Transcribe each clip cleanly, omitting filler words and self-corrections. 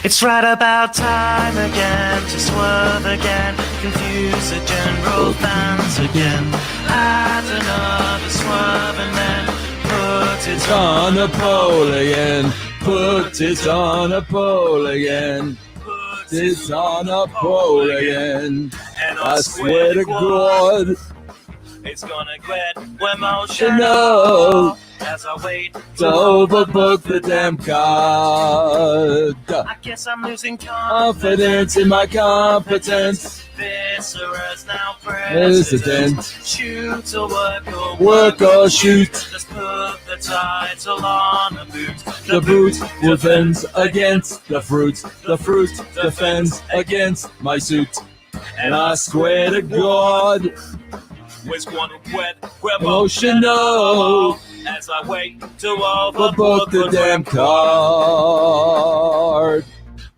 It's right about time again to swerve again, confuse the general fans again. Add another swerve and then put it On a pole again. Put it on a pole again. Put it on a pole again. And I swear to God, it's gonna get emotional as I wait to overbook the damn card. I guess I'm losing Confidence in my competence. Viscera's now President. Shoot or Work or shoot. Just put the title on a boot. The boot defends against the fruit. The fruit defends against my suit. And I swear to God, it's gonna get emotional as I wait to overbook the damn card.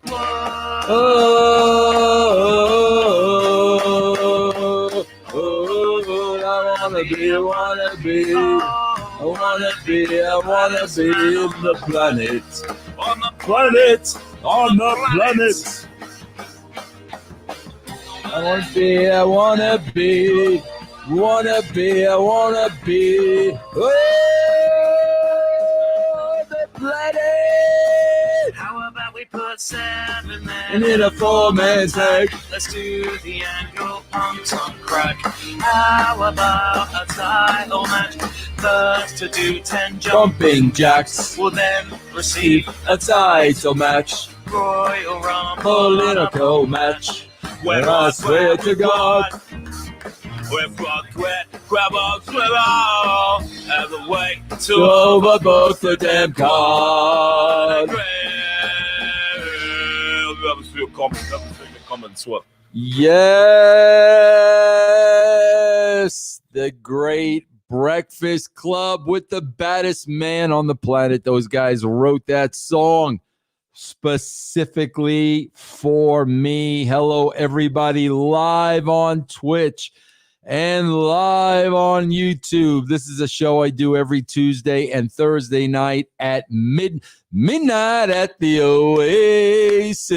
I wanna be on the planet. On the planet. I wanna be on the planet. How about we put 7 men And in a 4-man tag. Let's do the annual punks on crack. How about a title match? First to do 10 Jumping jacks will then receive a title match. Royal Rumble Political match. Where I swear to God, with rock grab on swivel as a way to overbook the damn card. Yes, the Great Breakfast Club with the baddest man on the planet. Those guys wrote that song specifically for me. Hello, everybody, live on Twitch and live on YouTube. This is a show I do every Tuesday and Thursday night at midnight at the Oasis.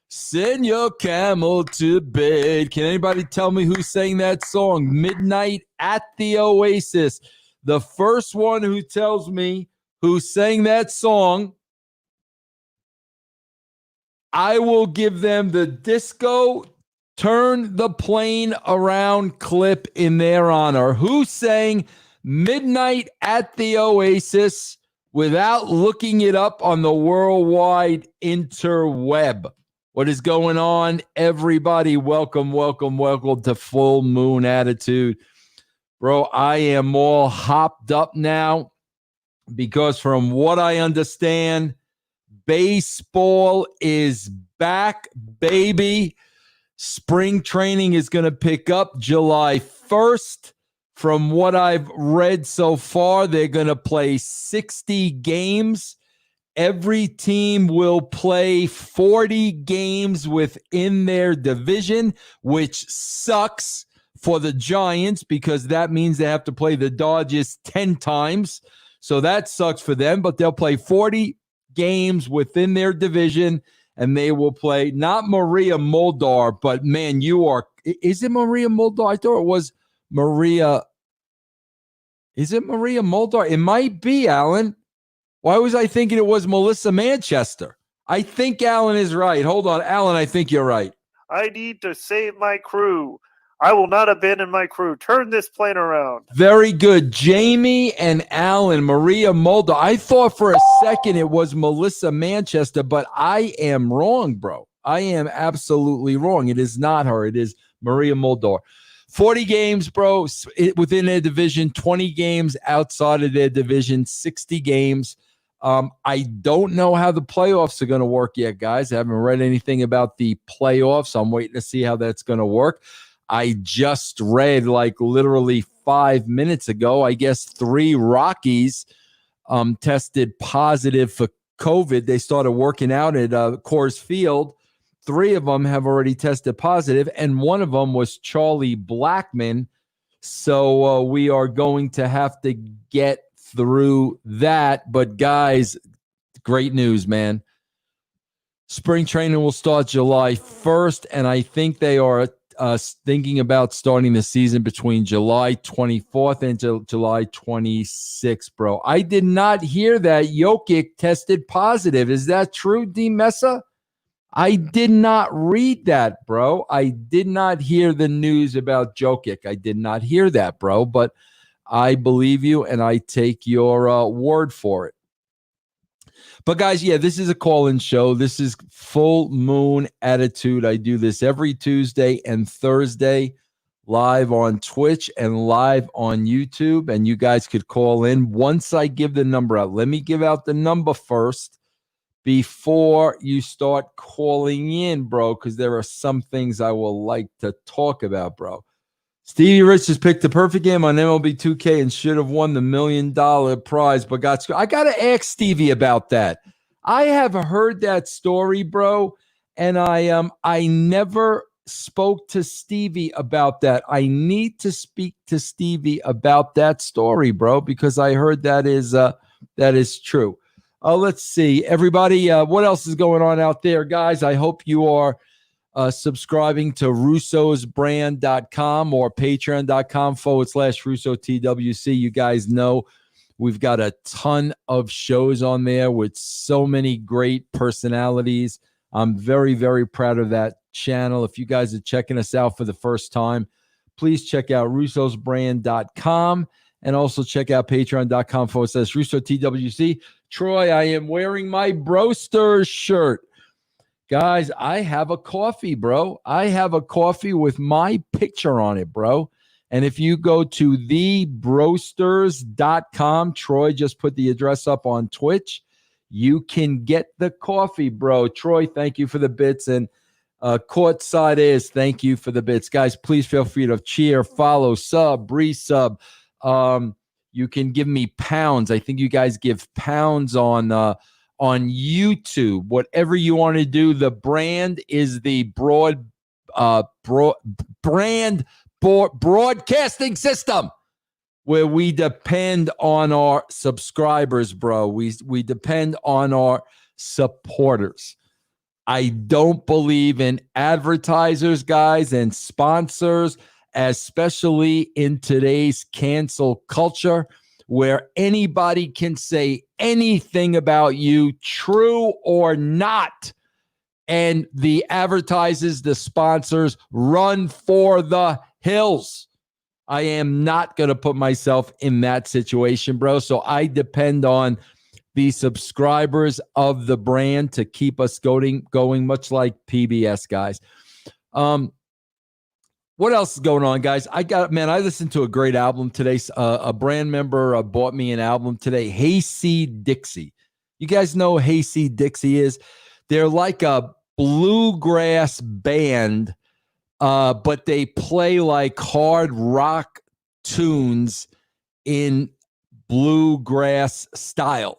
Send your camel to bed. Can anybody tell me who sang that song, Midnight at the Oasis? The first one who tells me who sang that song, I will give them the disco Turn the Plane Around clip in their honor. Who sang Midnight at the Oasis without looking it up on the worldwide interweb? What is going on, everybody? Welcome to Full Moon Attitude. Bro, I am all hopped up now because from what I understand, baseball is back, baby. Spring training is going to pick up July 1st. From what I've read so far, they're going to play 60 games. Every team will play 40 games within their division, which sucks for the Giants because that means they have to play the Dodgers 10 times. So that sucks for them, but they'll play 40 games within their division, and they will play not Maria Muldaur, but man, is it Maria Muldaur? I thought it was Maria. Is it Maria Muldaur? It might be, Alan. Why was I thinking it was Melissa Manchester? I think Alan is right. Hold on, Alan, I think you're right. I need to save my crew. I will not abandon my crew. Turn this plane around. Very good. Jamie and Alan, Maria Muldaur. I thought for a second it was Melissa Manchester, but I am wrong, bro. I am absolutely wrong. It is not her. It is Maria Muldaur. 40 games, bro, within their division, 20 games outside of their division, 60 games. I don't know how the playoffs are going to work yet, guys. I haven't read anything about the playoffs. I'm waiting to see how that's going to work. I just read like literally 5 minutes ago, I guess 3 Rockies tested positive for COVID. They started working out at Coors Field. 3 of them have already tested positive, and one of them was Charlie Blackmon. So we are going to have to get through that. But guys, great news, man. Spring training will start July 1st, and I think they are thinking about starting the season between July 24th and July 26th, bro. I did not hear that Jokic tested positive. Is that true, D. Mesa? I did not read that, bro. I did not hear the news about Jokic. I did not hear that, bro, but I believe you, and I take your word for it. But guys, yeah, this is a call-in show. This is Full Moon Attitude. I do this every Tuesday and Thursday live on Twitch and live on YouTube, and you guys could call in once I give the number out. Let me give out the number first before you start calling in, bro, because there are some things I will like to talk about, bro. Stevie Rich has picked the perfect game on MLB 2K and should have won the $1 million prize, but got screwed. I got to ask Stevie about that. I have heard that story, bro, and I never spoke to Stevie about that. I need to speak to Stevie about that story, bro, because I heard that is true. Let's see, everybody. What else is going on out there, guys? I hope you are subscribing to russosbrand.com or patreon.com/RussoTWC. You guys know we've got a ton of shows on there with so many great personalities. I'm very, very proud of that channel. If you guys are checking us out for the first time, please check out russosbrand.com and also check out patreon.com/RussoTWC. Troy, I am wearing my Broster shirt. Guys, I have a coffee, bro. I have a coffee with my picture on it, bro. And if you go to thebrosters.com, Troy just put the address up on Twitch, you can get the coffee, bro. Troy, thank you for the bits. And Courtside is, thank you for the bits. Guys, please feel free to cheer, follow, sub, resub. You can give me pounds. I think you guys give pounds on YouTube, whatever you want to do. The brand is the broadcasting system, where we depend on our subscribers, bro. We depend on our supporters. I don't believe in advertisers, guys, and sponsors, especially in today's cancel culture, where anybody can say anything about you, true or not. And the advertisers, the sponsors, run for the hills. I am not going to put myself in that situation, bro. So I depend on the subscribers of the brand to keep us going much like PBS, guys. What else is going on, guys? I listened to a great album today. A brand member bought me an album today, Hayseed Dixie. You guys know who Hayseed Dixie is? They're like a bluegrass band, but they play like hard rock tunes in bluegrass style.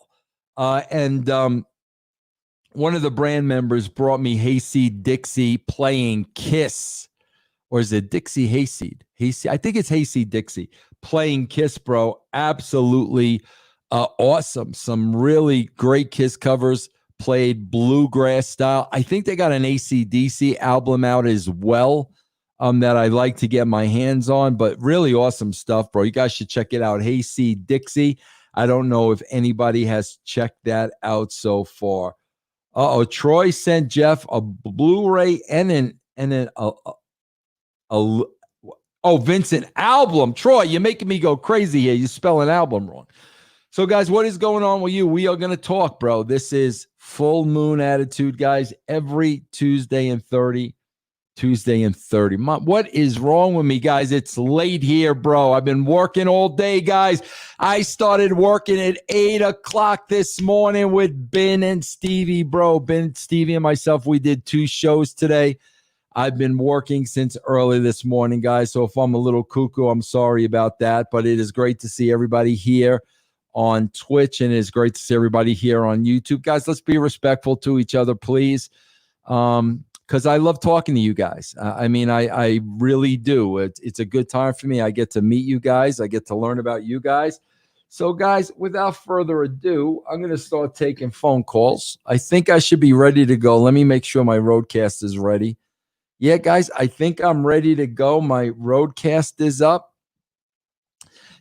And one of the brand members brought me Hayseed Dixie playing Kiss. Or is it Dixie Hayseed? I think it's Hayseed Dixie playing Kiss, bro. Absolutely awesome. Some really great Kiss covers, played bluegrass style. I think they got an AC/DC album out as well that I'd like to get my hands on, but really awesome stuff, bro. You guys should check it out. Hayseed Dixie. I don't know if anybody has checked that out so far. Troy sent Jeff a Blu-ray and Vincent album. Troy, you're making me go crazy here. You spell an album wrong. So, guys, what is going on with you? We are going to talk, bro. This is Full Moon Attitude, guys, every Tuesday and 30. What is wrong with me, guys? It's late here, bro. I've been working all day, guys. I started working at 8 o'clock this morning with Ben and Stevie, bro. Ben, Stevie, and myself, we did 2 shows today. I've been working since early this morning, guys. So if I'm a little cuckoo, I'm sorry about that. But it is great to see everybody here on Twitch, and it's great to see everybody here on YouTube. Guys, let's be respectful to each other, please, because I love talking to you guys. I really do. It's a good time for me. I get to meet you guys. I get to learn about you guys. So, guys, without further ado, I'm going to start taking phone calls. I think I should be ready to go. Let me make sure my roadcast is ready. Yeah, guys, I think I'm ready to go. My roadcast is up.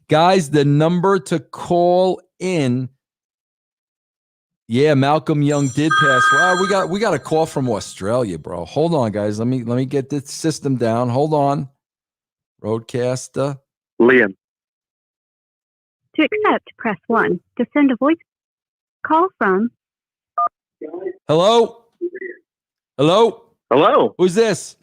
Guys, the number to call in. Yeah, Malcolm Young did pass. Wow, we got a call from Australia, bro. Hold on, guys. Let me get this system down. Hold on. Roadcaster. Liam. To accept, press 1. To send a voice call from. Hello? Hello? Hello. Who's this?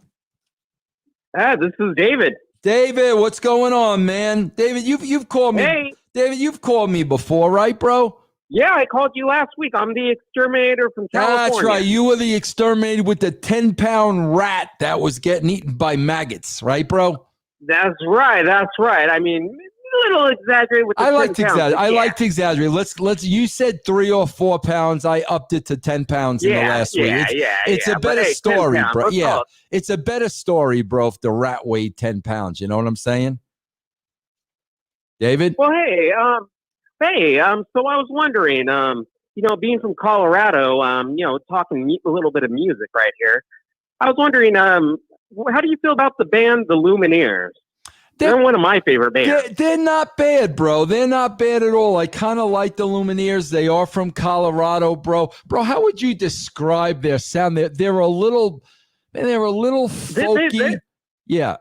This is David. David, what's going on, man? David, you've called me. Hey. David, you've called me before, right, bro? Yeah, I called you last week. I'm the exterminator from California. That's right. You were the exterminator with the 10-pound rat that was getting eaten by maggots, right, bro? That's right. That's right. I mean, a little exaggerated with the I like to 10 pounds, exaggerate. I yeah. like to exaggerate. Let's. You said 3 or 4 pounds. I upped it to 10 pounds in the last week. It's a better story, bro. Yeah, it's a better story, bro. If the rat weighed 10 pounds, you know what I'm saying, David? Well, hey, so I was wondering, being from Colorado, talking a little bit of music right here. I was wondering, how do you feel about the band The Lumineers? They're one of my favorite bands. They're not bad, bro. They're not bad at all. I kind of like the Lumineers. They are from Colorado, bro. Bro, how would you describe their sound? They're a little folky. Yeah.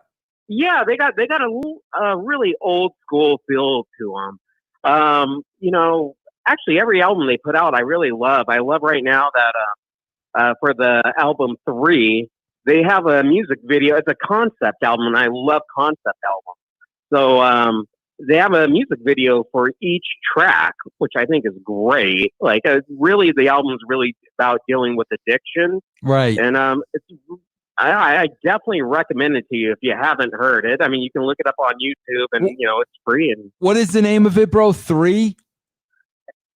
Yeah, they got a really old school feel to them. Actually, every album they put out, I really love. I love right now that for the album 3. They have a music video. It's a concept album, and I love concept albums. So they have a music video for each track, which I think is great. Like, really, the album's really about dealing with addiction. Right. And I definitely recommend it to you if you haven't heard it. I mean, you can look it up on YouTube, and, it's free. And what is the name of it, bro? 3?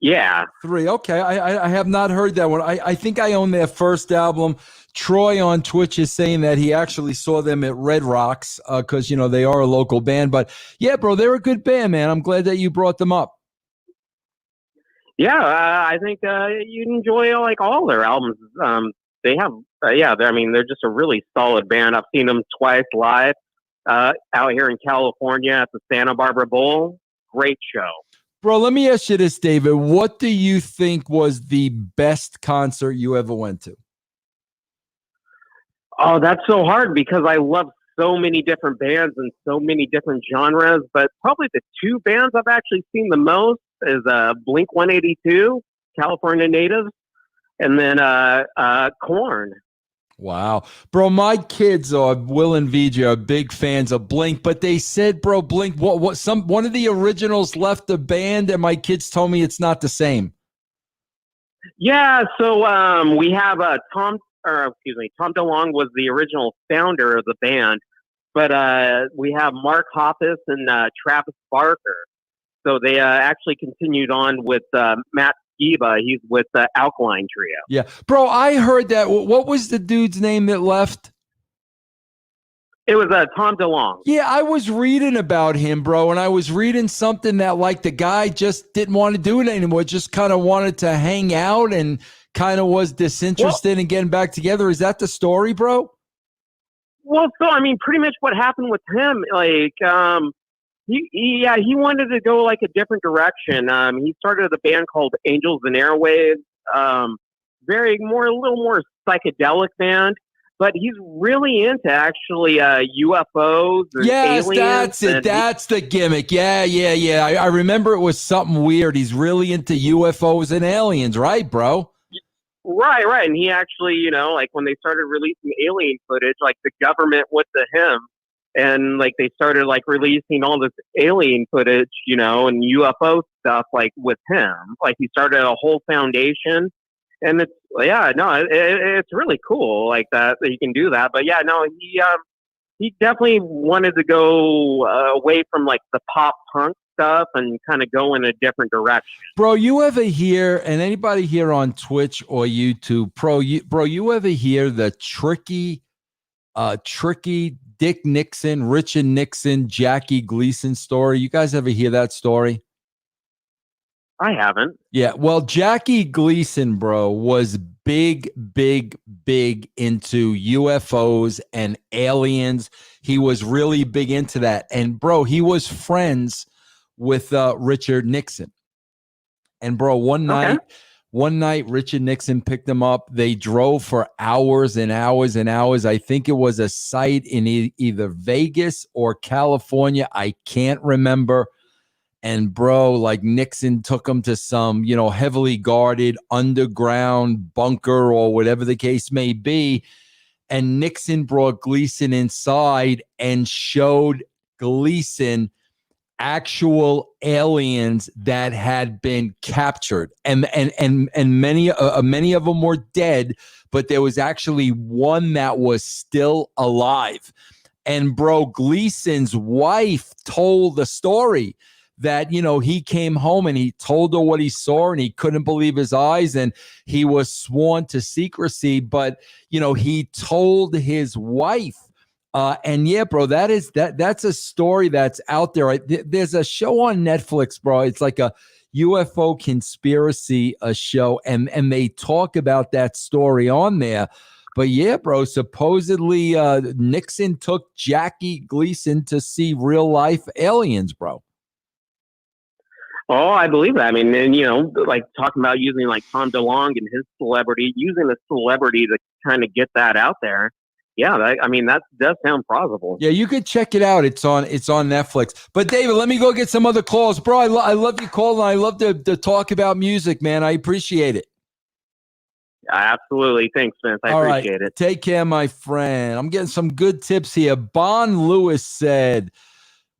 Yeah. 3. Okay. I have not heard that one. I think I own their first album. Troy on Twitch is saying that he actually saw them at Red Rocks because, they are a local band. But, yeah, bro, they're a good band, man. I'm glad that you brought them up. Yeah, I think you'd enjoy, like, all their albums. They have, they're just a really solid band. I've seen them twice live out here in California at the Santa Barbara Bowl. Great show. Bro, let me ask you this, David. What do you think was the best concert you ever went to? Oh, that's so hard because I love so many different bands and so many different genres. But probably the 2 bands I've actually seen the most is Blink 182, California Natives, and then Korn. Wow. Bro, my kids are Will and VJ are big fans of Blink, but they said, bro, Blink, one of the originals left the band, and my kids told me it's not the same. Yeah, so we have Tom DeLonge was the original founder of the band, but we have Mark Hoppus and Travis Barker. So they actually continued on with Matt Skiba. He's with the Alkaline Trio. Yeah. Bro, I heard that. What was the dude's name that left? It was Tom DeLonge. Yeah, I was reading about him, bro, and I was reading something that, like, the guy just didn't want to do it anymore, just kind of wanted to hang out and kind of was disinterested in getting back together. Is that the story, bro? Well, so, I mean, pretty much what happened with him, like, he wanted to go, like, a different direction. He started a band called Angels and Airwaves, a little more psychedelic band. But he's really into actually UFOs and aliens. That's it. That's the gimmick. Yeah. I remember it was something weird. He's really into UFOs and aliens, right, bro? Right. And he actually, like when they started releasing alien footage, like the government went to him and like they started like releasing all this alien footage, and UFO stuff like with him. Like he started a whole foundation. And it's really cool like that you can do that. But yeah, no, he definitely wanted to go away from like the pop punk stuff and kind of go in a different direction. Bro, you ever hear, and anybody here on Twitch or YouTube, you ever hear the tricky Dick Nixon, Richard Nixon, Jackie Gleason story? You guys ever hear that story? I haven't. Yeah, well, Jackie Gleason, bro, was big into UFOs and aliens. He was really big into that. And, bro, he was friends with Richard Nixon. And, bro, one night, Richard Nixon picked him up. They drove for hours and hours and hours. I think it was a site in either Vegas or California. I can't remember. And bro, like Nixon took him to some, heavily guarded underground bunker or whatever the case may be. And Nixon brought Gleason inside and showed Gleason actual aliens that had been captured. And many of them were dead, but there was actually one that was still alive. And bro, Gleason's wife told the story that, he came home and he told her what he saw and he couldn't believe his eyes and he was sworn to secrecy, but, he told his wife. And yeah, bro, that's a story that's out there. There's a show on Netflix, bro. It's like a UFO conspiracy show. And they talk about that story on there. But yeah, bro, supposedly Nixon took Jackie Gleason to see real life aliens, bro. Oh, I believe that. I mean, and like talking about using like Tom DeLonge and his celebrity, using the celebrity to kind of get that out there. Yeah, that does sound plausible. Yeah, you could check it out. It's on Netflix. But David, let me go get some other calls, bro. I love you calling. I love to talk about music, man. I appreciate it. Absolutely. Thanks, Vince. I appreciate it. Take care, my friend. I'm getting some good tips here. Bon Lewis said,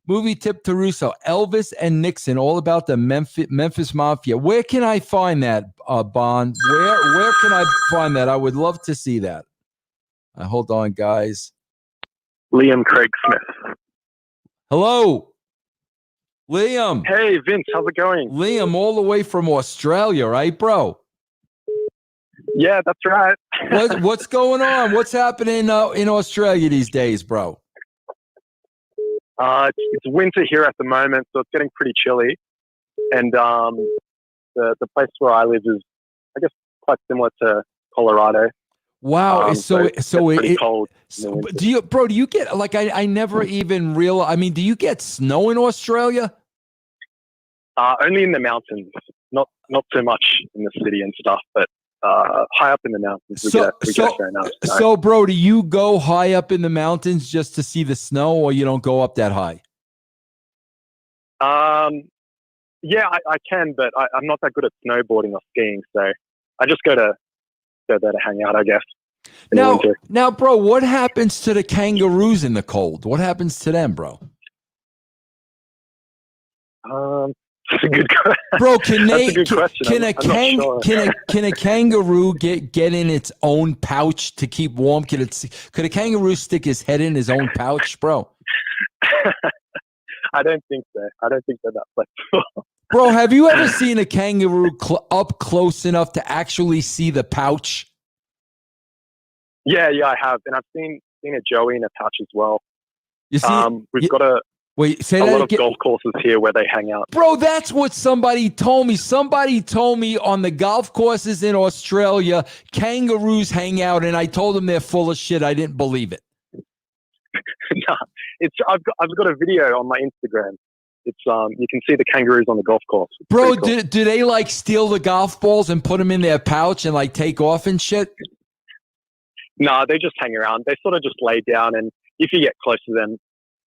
movie tip to Russo, Elvis and Nixon, all about the Memphis Mafia. Where can I find that, Bon? Where can I find that? I would love to see that. Hold on, guys. Liam Craig Smith. Hello, Liam. Hey, Vince. How's it going? Liam, all the way from Australia, right, bro? Yeah, that's right. What's going on? What's happening in Australia these days, bro? It's winter here at the moment, so it's getting pretty chilly. And the place where I live is, I guess, quite similar to Colorado. Wow. So pretty cold. Do you get, like, I never even realized, I mean, do you get snow in Australia? Only in the mountains, not so much in the city and stuff, but high up in the mountains. We get fair enough snow. So, bro, do you go high up in the mountains just to see the snow, or you don't go up that high? Yeah, I can, but I'm not that good at snowboarding or skiing, so I just go there to hang out, I guess. Now, bro, what happens to the kangaroos in the cold? What happens to them, bro? That's a good question. Bro, can a kangaroo get in its own pouch to keep warm? Could a kangaroo stick his head in his own pouch, bro? I don't think so. I don't think they're that flexible. Bro, have you ever seen a kangaroo up close enough to actually see the pouch? Yeah, I have, and I've seen a joey in a pouch as well. You see, we've got a lot of golf courses here where they hang out. Bro, that's what somebody told me. Somebody told me on the golf courses in Australia, kangaroos hang out, and I told them they're full of shit. I didn't believe it. No, I've got a video on my Instagram. It's you can see the kangaroos on the golf course. It's bro, cool. do they like steal the golf balls and put them in their pouch and like take off and shit? No, they just hang around. They sort of just lay down, and if you get close to them,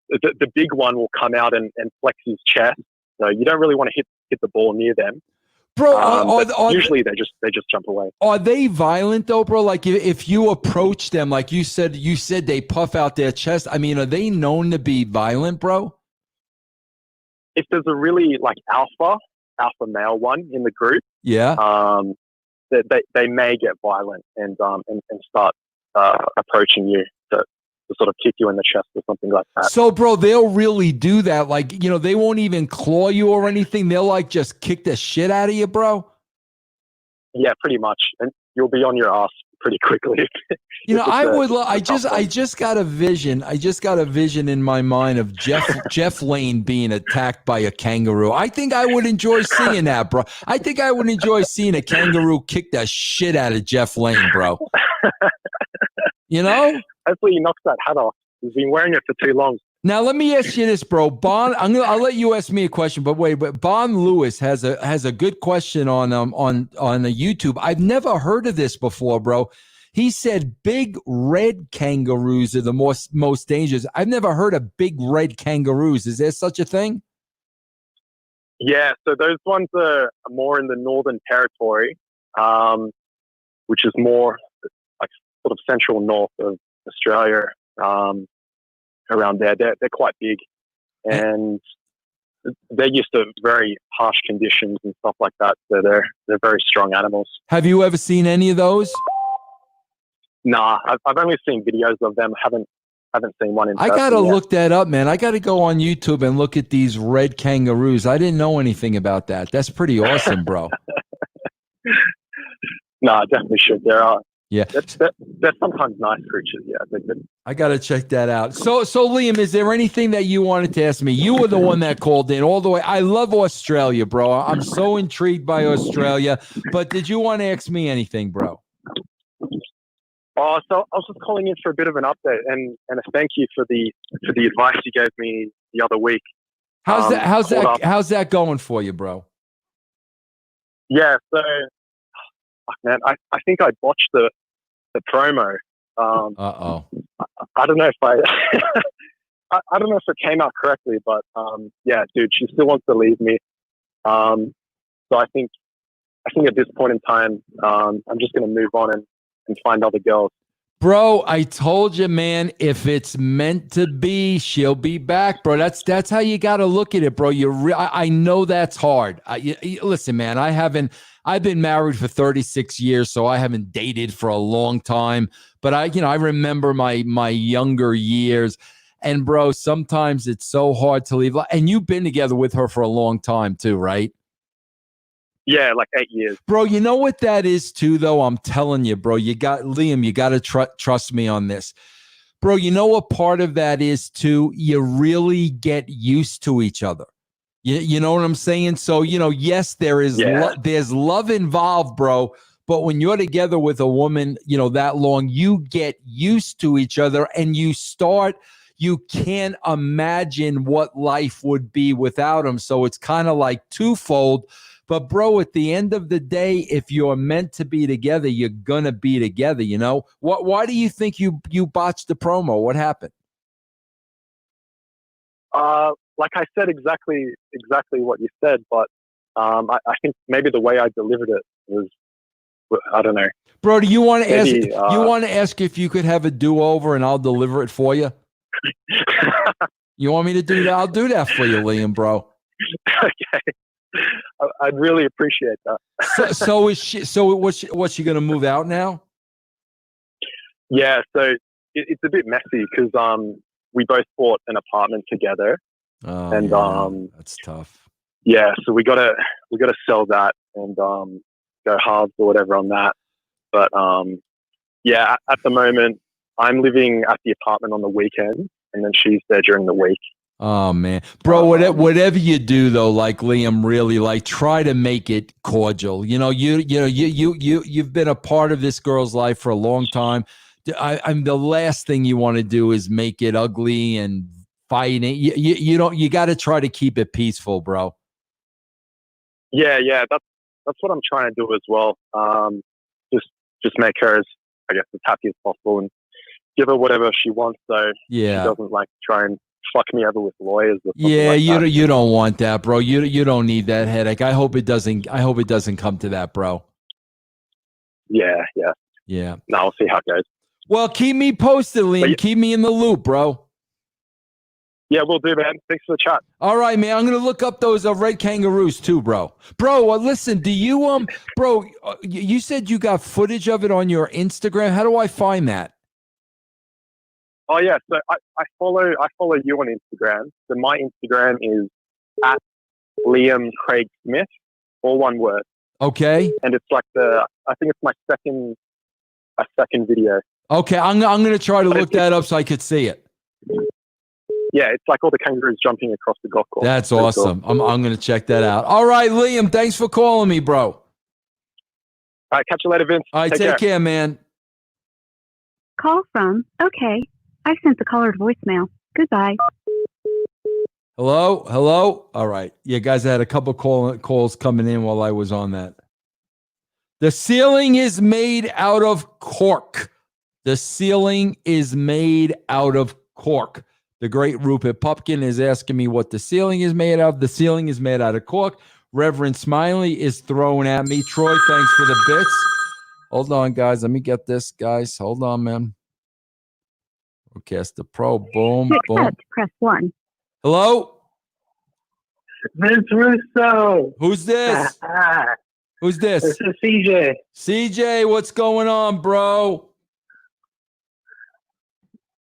the big one will come out and flex his chest. So you don't really want to hit the ball near them. Bro, usually they just jump away. Are they violent though, bro? Like if you approach them, like you said they puff out their chest. I mean, are they known to be violent, bro? If there's a really like alpha male one in the group, yeah, they may get violent and start approaching you to sort of kick you in the chest or something like that. So, bro, they'll really do that. Like, they won't even claw you or anything. They'll like just kick the shit out of you, bro. Yeah, pretty much. And you'll be on your ass pretty quickly. You know, If it's I a- would. a I tough one. just got a vision. I just got a vision in my mind of Jeff Lane being attacked by a kangaroo. I think I would enjoy seeing that, bro. I think I would enjoy seeing a kangaroo kick the shit out of Jeff Lane, bro. You know. Hopefully, he knocks that hat off. He's been wearing it for too long. Now let me ask you this, bro. I'll let you ask me a question, but wait. But Bon Lewis has a good question on the YouTube. I've never heard of this before, bro. He said big red kangaroos are the most dangerous. I've never heard of big red kangaroos. Is there such a thing? Yeah, so those ones are more in the Northern Territory, which is more like sort of central north of Australia. Around there, they're quite big, and they're used to very harsh conditions and stuff like that. So they're very strong animals. Have you ever seen any of those? Nah, I've only seen videos of them. Haven't seen one in person. I gotta yet. look that up, man. I gotta go on YouTube and look at these red kangaroos. I didn't know anything about that. That's pretty awesome, bro. Nah, definitely should. There are. Yeah, they're sometimes nice creatures. Yeah, they're good. I gotta check that out. So Liam, is there anything that you wanted to ask me? You were the one that called in all the way. I love Australia, bro. I'm so intrigued by Australia. But did you want to ask me anything, bro? Oh, so I was just calling in for a bit of an update and a thank you for the advice you gave me the other week. How's that going for you, bro? Yeah, so man, I think I botched the promo. I don't know if I don't know if it came out correctly, but yeah, dude, she still wants to leave me. So I think at this point in time, I'm just going to move on and find other girls. Bro, I told you, man, if it's meant to be, she'll be back, bro. That's how you got to look at it, bro. I know that's hard. Listen, man, I've been married for 36 years, so I haven't dated for a long time, but I remember my younger years, and bro, sometimes it's so hard to leave. And you've been together with her for a long time too, right? Yeah, like 8 years. Bro, you know what that is too, though? I'm telling you, bro, you got to trust me on this. Bro, you know what part of that is too? You really get used to each other. You know what I'm saying? So, yes, there's love involved, bro. But when you're together with a woman, that long, you get used to each other and you can't imagine what life would be without them. So it's kind of like twofold. But bro, at the end of the day, if you're meant to be together, you're gonna be together. Why do you think you botched the promo? What happened? Like I said, exactly what you said, but I think maybe the way I delivered it was, I don't know. Bro, do you want to ask? Maybe, You want to ask if you could have a do-over and I'll deliver it for you? You want me to do that? I'll do that for you, Liam, bro. Okay. I'd really appreciate that. So is she? So what's she gonna move out now? Yeah, so it's a bit messy because we both bought an apartment together, and that's tough. Yeah, so we gotta sell that and go halves or whatever on that. But yeah, at the moment I'm living at the apartment on the weekend, and then she's there during the week. Oh man, bro, whatever you do though, like Liam, really try to make it cordial. You've been a part of this girl's life for a long time. I'm the last thing you want to do is make it ugly and fighting. You got to try to keep it peaceful, bro. Yeah, that's what I'm trying to do as well. Just make her as happy as possible and give her whatever she wants, so she doesn't try and fuck me over with lawyers or something. Yeah, like that. You don't want that, bro. You don't need that headache. I hope it doesn't come to that, bro. Yeah. No, we'll see how it goes. Well, keep me posted, Liam. Keep me in the loop, bro. Yeah, we'll do, man. Thanks for the chat. All right, man. I'm gonna look up those red kangaroos too, bro. Bro, listen. Do you bro? You said you got footage of it on your Instagram. How do I find that? Oh yeah, so I follow you on Instagram. So my Instagram is at Liam Craig Smith, all one word. Okay. And it's I think it's my second a second video. Okay, I'm going to try to look that up so I could see it. Yeah, it's like all the kangaroos jumping across the golf course. That's Pretty awesome. cool. I'm going to check that out. All right, Liam, thanks for calling me, bro. All right, catch you later, Vince. All right, take care, man. Call from, okay. I sent the caller to voicemail. Goodbye. Hello. All right. Yeah, guys, I had a couple calls coming in while I was on that. The ceiling is made out of cork. The ceiling is made out of cork. The great Rupert Pupkin is asking me what the ceiling is made of. The ceiling is made out of cork. Reverend Smiley is throwing at me. Troy, thanks for the bits. Hold on, guys. Let me get this, guys. Hold on, man. Broadcast the Pro. Boom, To boom. accept, press 1. Hello? Vince Russo. Who's this? Who's this? This is CJ. CJ, what's going on, bro?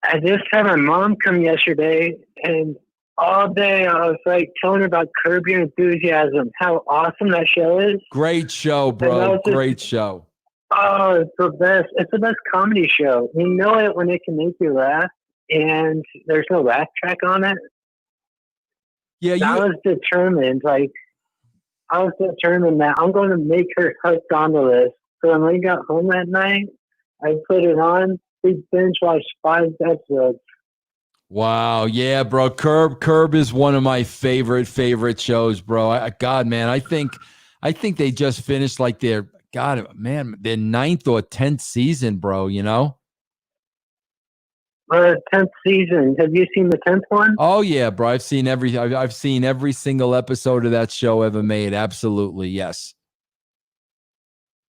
I just had my mom come yesterday, and all day I was like telling her about Curb Your Enthusiasm, how awesome that show is. Great show, bro. Great show. Oh, it's the best. It's the best comedy show. You know it when it can make you laugh, and there's no laugh track on it. Yeah, I was determined. Like, I was determined that I'm going to make her hooked onto this. So when we got home that night, I put it on. We binge watched 5 episodes. Wow, yeah, bro. Curb is one of my favorite shows, bro. God, man, I think they just finished like their 9th or 10th season, bro. You know. 10th season. Have you seen the 10th one? Oh yeah, bro. I've seen every single episode of that show ever made. Absolutely, yes.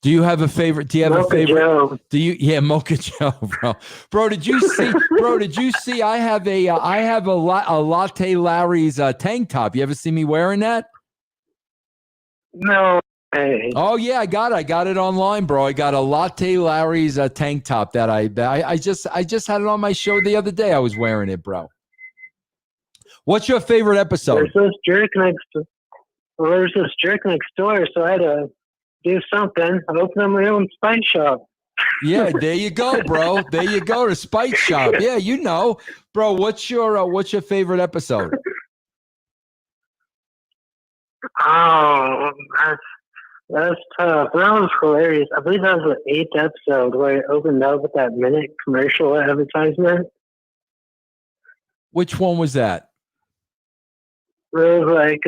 Do you have a favorite? Do you have Mocha a favorite? Joe. Do you? Yeah, Mocha Joe, bro. Bro, did you see? I have a Latte Larry's tank top. You ever see me wearing that? No way. Oh yeah, I got it online, bro. I got a Latte Larry's tank top that I just had it on my show the other day. I was wearing it, bro. What's your favorite episode? There's this jerk next door, so I had to do something. I opened up my own spice shop. Yeah, there you go, bro. There you go, the Spice Shop. Yeah, you know, bro. What's your favorite episode? Oh, that's tough. That was hilarious. I believe that was the 8th episode where it opened up with that minute commercial advertisement. Which one was that? It was like,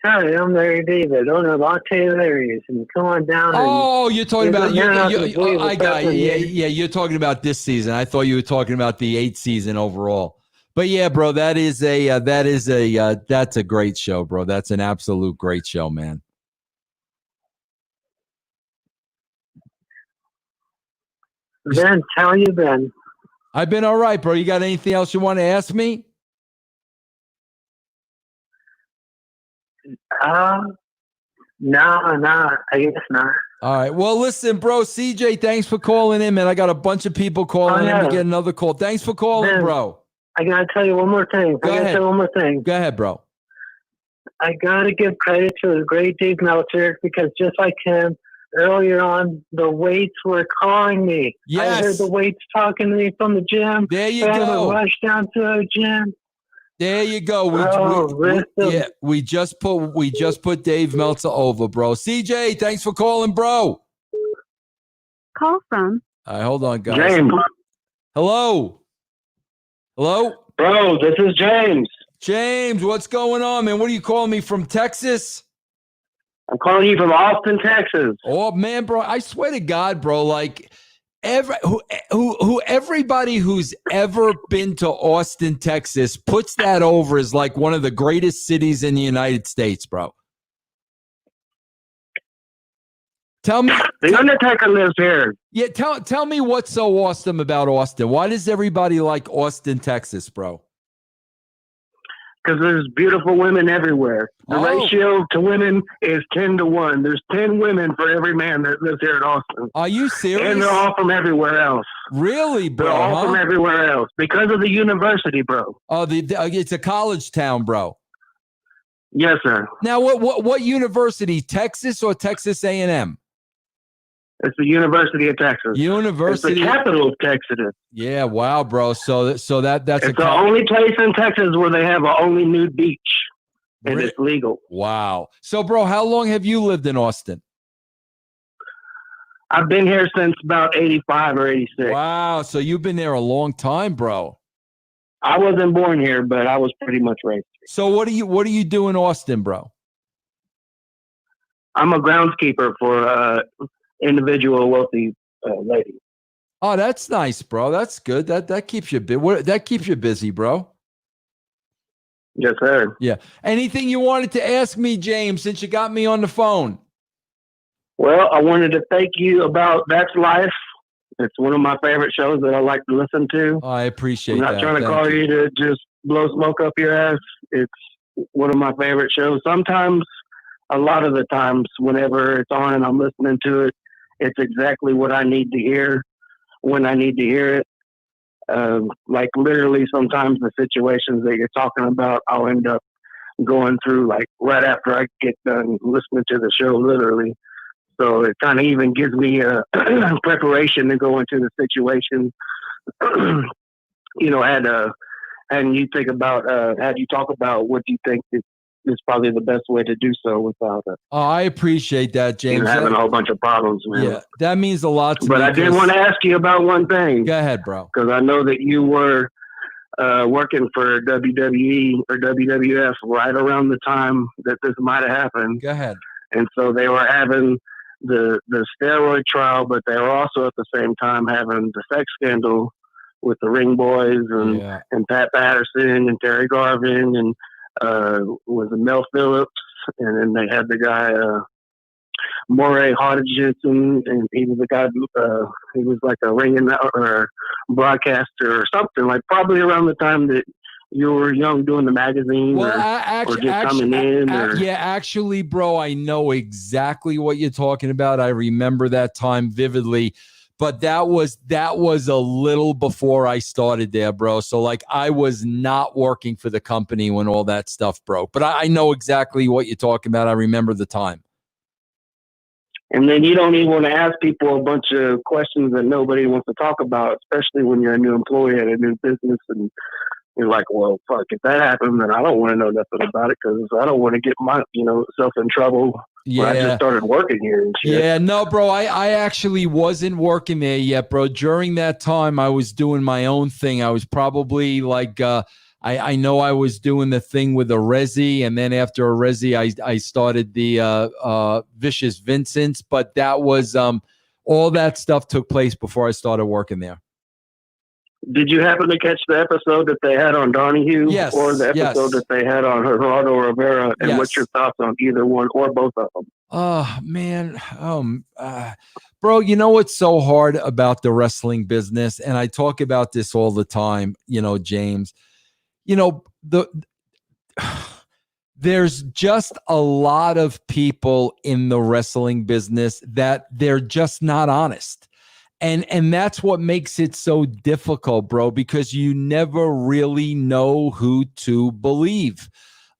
hi, I'm Larry David, owner of Latte Larry's, and come on down. Oh, you're talking about I got it. Yeah. You're talking about this season. I thought you were talking about the 8th season overall. But yeah, bro, that's a great show, bro. That's an absolute great show, man. Ben, how you been? I've been all right, bro. You got anything else you want to ask me? No, I guess not. All right. Well, listen, bro. CJ, thanks for calling in, man. I got a bunch of people calling in to get another call. Thanks for calling, Man, bro. I gotta tell you one more thing. Go ahead. Go ahead, bro. I gotta give credit to the great Dave Meltzer, because just like him, earlier on, the weights were calling me. Yes. I heard the weights talking to me from the gym. There you I had to go. rush down to the gym. There you go. We just put Dave Meltzer over, bro. CJ, thanks for calling, bro. Call from, All right, hold on, guys. James. Hello. Bro, this is James. James, what's going on, man? What are you calling me from, Texas? I'm calling you from Austin, Texas. Oh man, bro! I swear to God, bro. Like everybody who's ever been to Austin, Texas, puts that over as like one of the greatest cities in the United States, bro. Tell me, The Undertaker lives here. yeah. Tell me what's so awesome about Austin. Why does everybody like Austin, Texas, bro? Because there's beautiful women everywhere. The ratio to women is 10-1. There's 10 women for every man that lives here in Austin. Are you serious? And they're all from everywhere else. Really, bro? They're all from everywhere else because of the university, bro. Oh, it's a college town, bro. Yes, sir. Now, what university? Texas or Texas A&M? It's the University of Texas. University. It's the capital of Texas. Yeah, wow, bro. So that's It's the only place in Texas where they have an only nude beach, and it's legal. Wow. So, bro, how long have you lived in Austin? I've been here since about 85 or 86. Wow. So you've been there a long time, bro. I wasn't born here, but I was pretty much raised here. So what do you do in Austin, bro? I'm a groundskeeper for individual wealthy ladies. Oh, that's nice, bro. That's good. That keeps you that keeps you busy, bro. Yes, sir. Yeah. Anything you wanted to ask me, James, since you got me on the phone? Well, I wanted to thank you about That's Life. It's one of my favorite shows that I like to listen to. Oh, I appreciate that. I'm not trying to call you to just blow smoke up your ass. It's one of my favorite shows. Sometimes, a lot of the times, whenever it's on and I'm listening to it, it's exactly what I need to hear when I need to hear it. Like literally sometimes the situations that you're talking about, I'll end up going through like right after I get done listening to the show, literally. So it kind of even gives me a preparation to go into the situation. And you think about, how do you talk about what you think is probably the best way to do so without Oh, I appreciate that, James. Having a whole bunch of problems, man. Yeah, that means a lot to me. But I did want to ask you about one thing. Go ahead, bro. Because I know that you were working for WWE or WWF right around the time that this might have happened. Go ahead. And so they were having the steroid trial, but they were also at the same time having the sex scandal with the Ring Boys and Pat Patterson and Terry Garvin and was Mel Phillips, and then they had the guy Moray Hodgson, and he was the guy. He was like a ring or broadcaster or something, like probably around the time that you were young doing the magazine, well, or just coming in. Yeah, actually, bro, I know exactly what you're talking about. I remember that time vividly. But that was a little before I started there, bro. So like I was not working for the company when all that stuff broke. But I know exactly what you're talking about. I remember the time. And then you don't even want to ask people a bunch of questions that nobody wants to talk about, especially when you're a new employee at a new business and you're like, well, fuck, if that happened, then I don't want to know nothing about it because I don't want to get my, self in trouble. Yeah. When I just started working here and shit. Yeah, no, bro, I actually wasn't working there yet, bro. During that time, I was doing my own thing. I was probably like, I know I was doing the thing with a Resi, and then after a Resi, I started the Vicious Vincent's, but that was all that stuff took place before I started working there. Did you happen to catch the episode that they had on Donahue? Yes. Or the episode that they had on Gerardo Rivera? And what's your thoughts on either one or both of them? Oh, man. Bro, you know what's so hard about the wrestling business? And I talk about this all the time, James. There's just a lot of people in the wrestling business that they're just not honest. And that's what makes it so difficult, bro, because you never really know who to believe.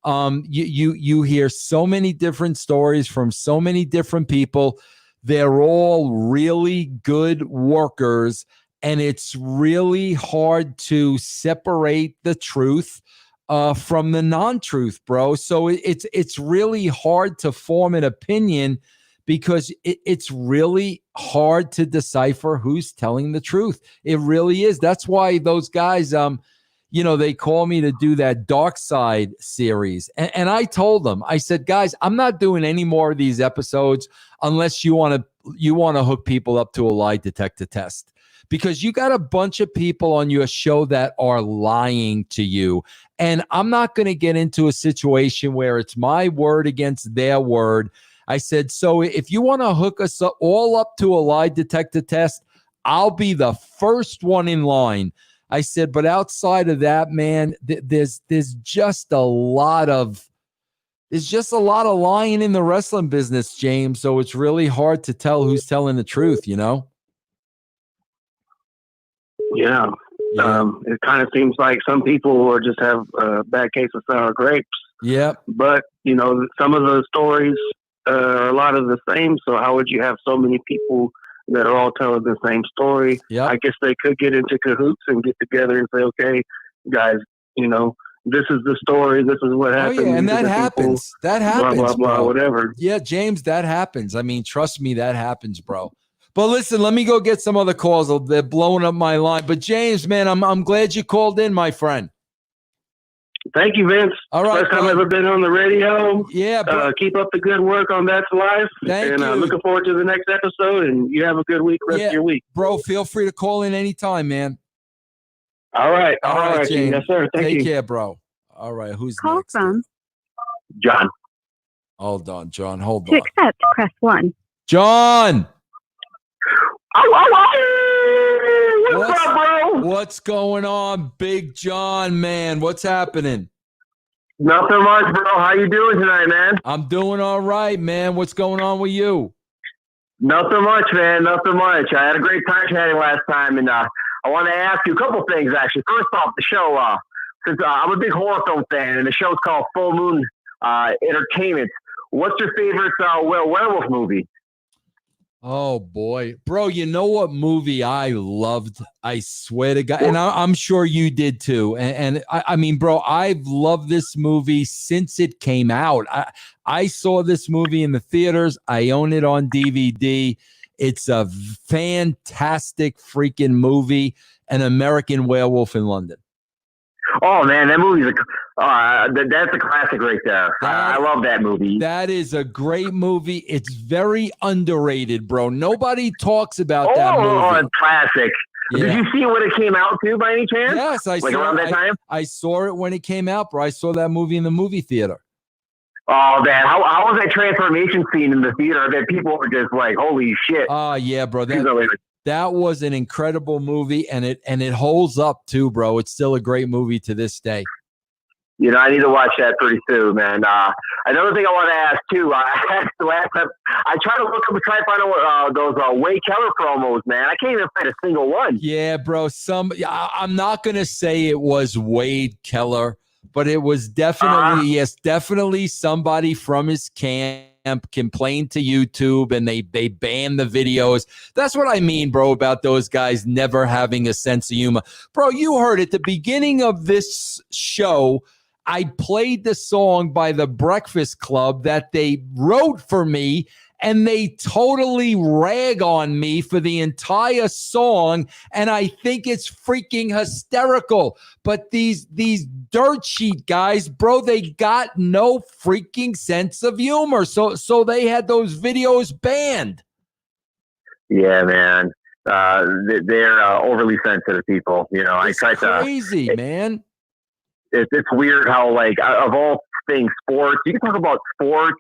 You hear so many different stories from so many different people. They're all really good workers, and it's really hard to separate the truth from the non-truth, bro. So it's really hard to form an opinion because it's really hard to decipher who's telling the truth. It really is. That's why those guys, they call me to do that Dark Side series. And I told them, I said, guys, I'm not doing any more of these episodes unless you want to hook people up to a lie detector test. Because you got a bunch of people on your show that are lying to you. And I'm not going to get into a situation where it's my word against their word. I said, so if you want to hook us all up to a lie detector test, I'll be the first one in line. I said, but outside of that, man, there's just a lot of lying in the wrestling business, James. So it's really hard to tell who's telling the truth, Yeah. It kind of seems like some people just have a bad case of sour grapes. Yeah. But, some of the stories are a lot of the same. So how would you have so many people that are all telling the same story. Yep. I guess they could get into cahoots and get together and say, okay, guys, this is the story. This is what Oh happened. yeah, and These are that the people, happens. That happens, blah, blah, blah, bro. whatever. Yeah, James, that happens. I mean, trust me, that happens, bro. But listen, let me go get some other calls. They're blowing up my line. But James, man, I'm glad you called in, my friend. Thank you, Vince. All right, First time bro. I've ever been on the radio. Yeah, bro. Keep up the good work on That's Life. Thank and you. looking forward to the next episode. And you have a good week, rest of your week. Bro, feel free to call in anytime, man. All right. All right, James. Yes, sir. Thank you. Take care, bro. All right, who's Call next? from John. Hold on, John. Hold to on. accept, press 1. John! What's up, bro? What's going on, Big John, man? What's happening? Nothing much, bro. How you doing tonight, man? I'm doing all right, man. What's going on with you? Nothing much, man. Nothing much. I had a great time chatting last time, and I want to ask you a couple things, actually. First off, the show, since I'm a big horror film fan, and the show's called Full Moon Entertainment, what's your favorite werewolf movie? Oh, boy. Bro, you know what movie I loved? I swear to God. And I'm sure you did too. And I mean, bro, I've loved this movie since it came out. I saw this movie in the theaters. I own it on DVD. It's a fantastic freaking movie, An American Werewolf in London. Oh, man, that movie's that's a classic right there. I love that movie. That is a great movie. It's very underrated, bro. Nobody talks about that movie. Oh, it's classic. Yeah. Did you see it when it came out, too, by any chance? Yes, I saw around that time? I saw it when it came out, bro. I saw that movie in the movie theater. Oh, man. How was that transformation scene in the theater that people were just like, holy shit? Oh, yeah, bro. That was an incredible movie, and it holds up, too, bro. It's still a great movie to this day. I need to watch that pretty soon, man. Another thing I want to ask, too, last time, I try to find out those Wade Keller promos, man. I can't even find a single one. Yeah, bro. I'm not going to say it was Wade Keller, but it was definitely somebody from his camp complained to YouTube, and they banned the videos. That's what I mean, bro, about those guys never having a sense of humor. Bro, you heard at the beginning of this show, I played the song by the Breakfast Club that they wrote for me, and they totally rag on me for the entire song, and I think it's freaking hysterical. But these dirt sheet guys, bro, they got no freaking sense of humor, so they had those videos banned. Yeah, man. They're overly sensitive people. It's crazy, man. It's weird how, like, of all things, sports, you can talk about sports,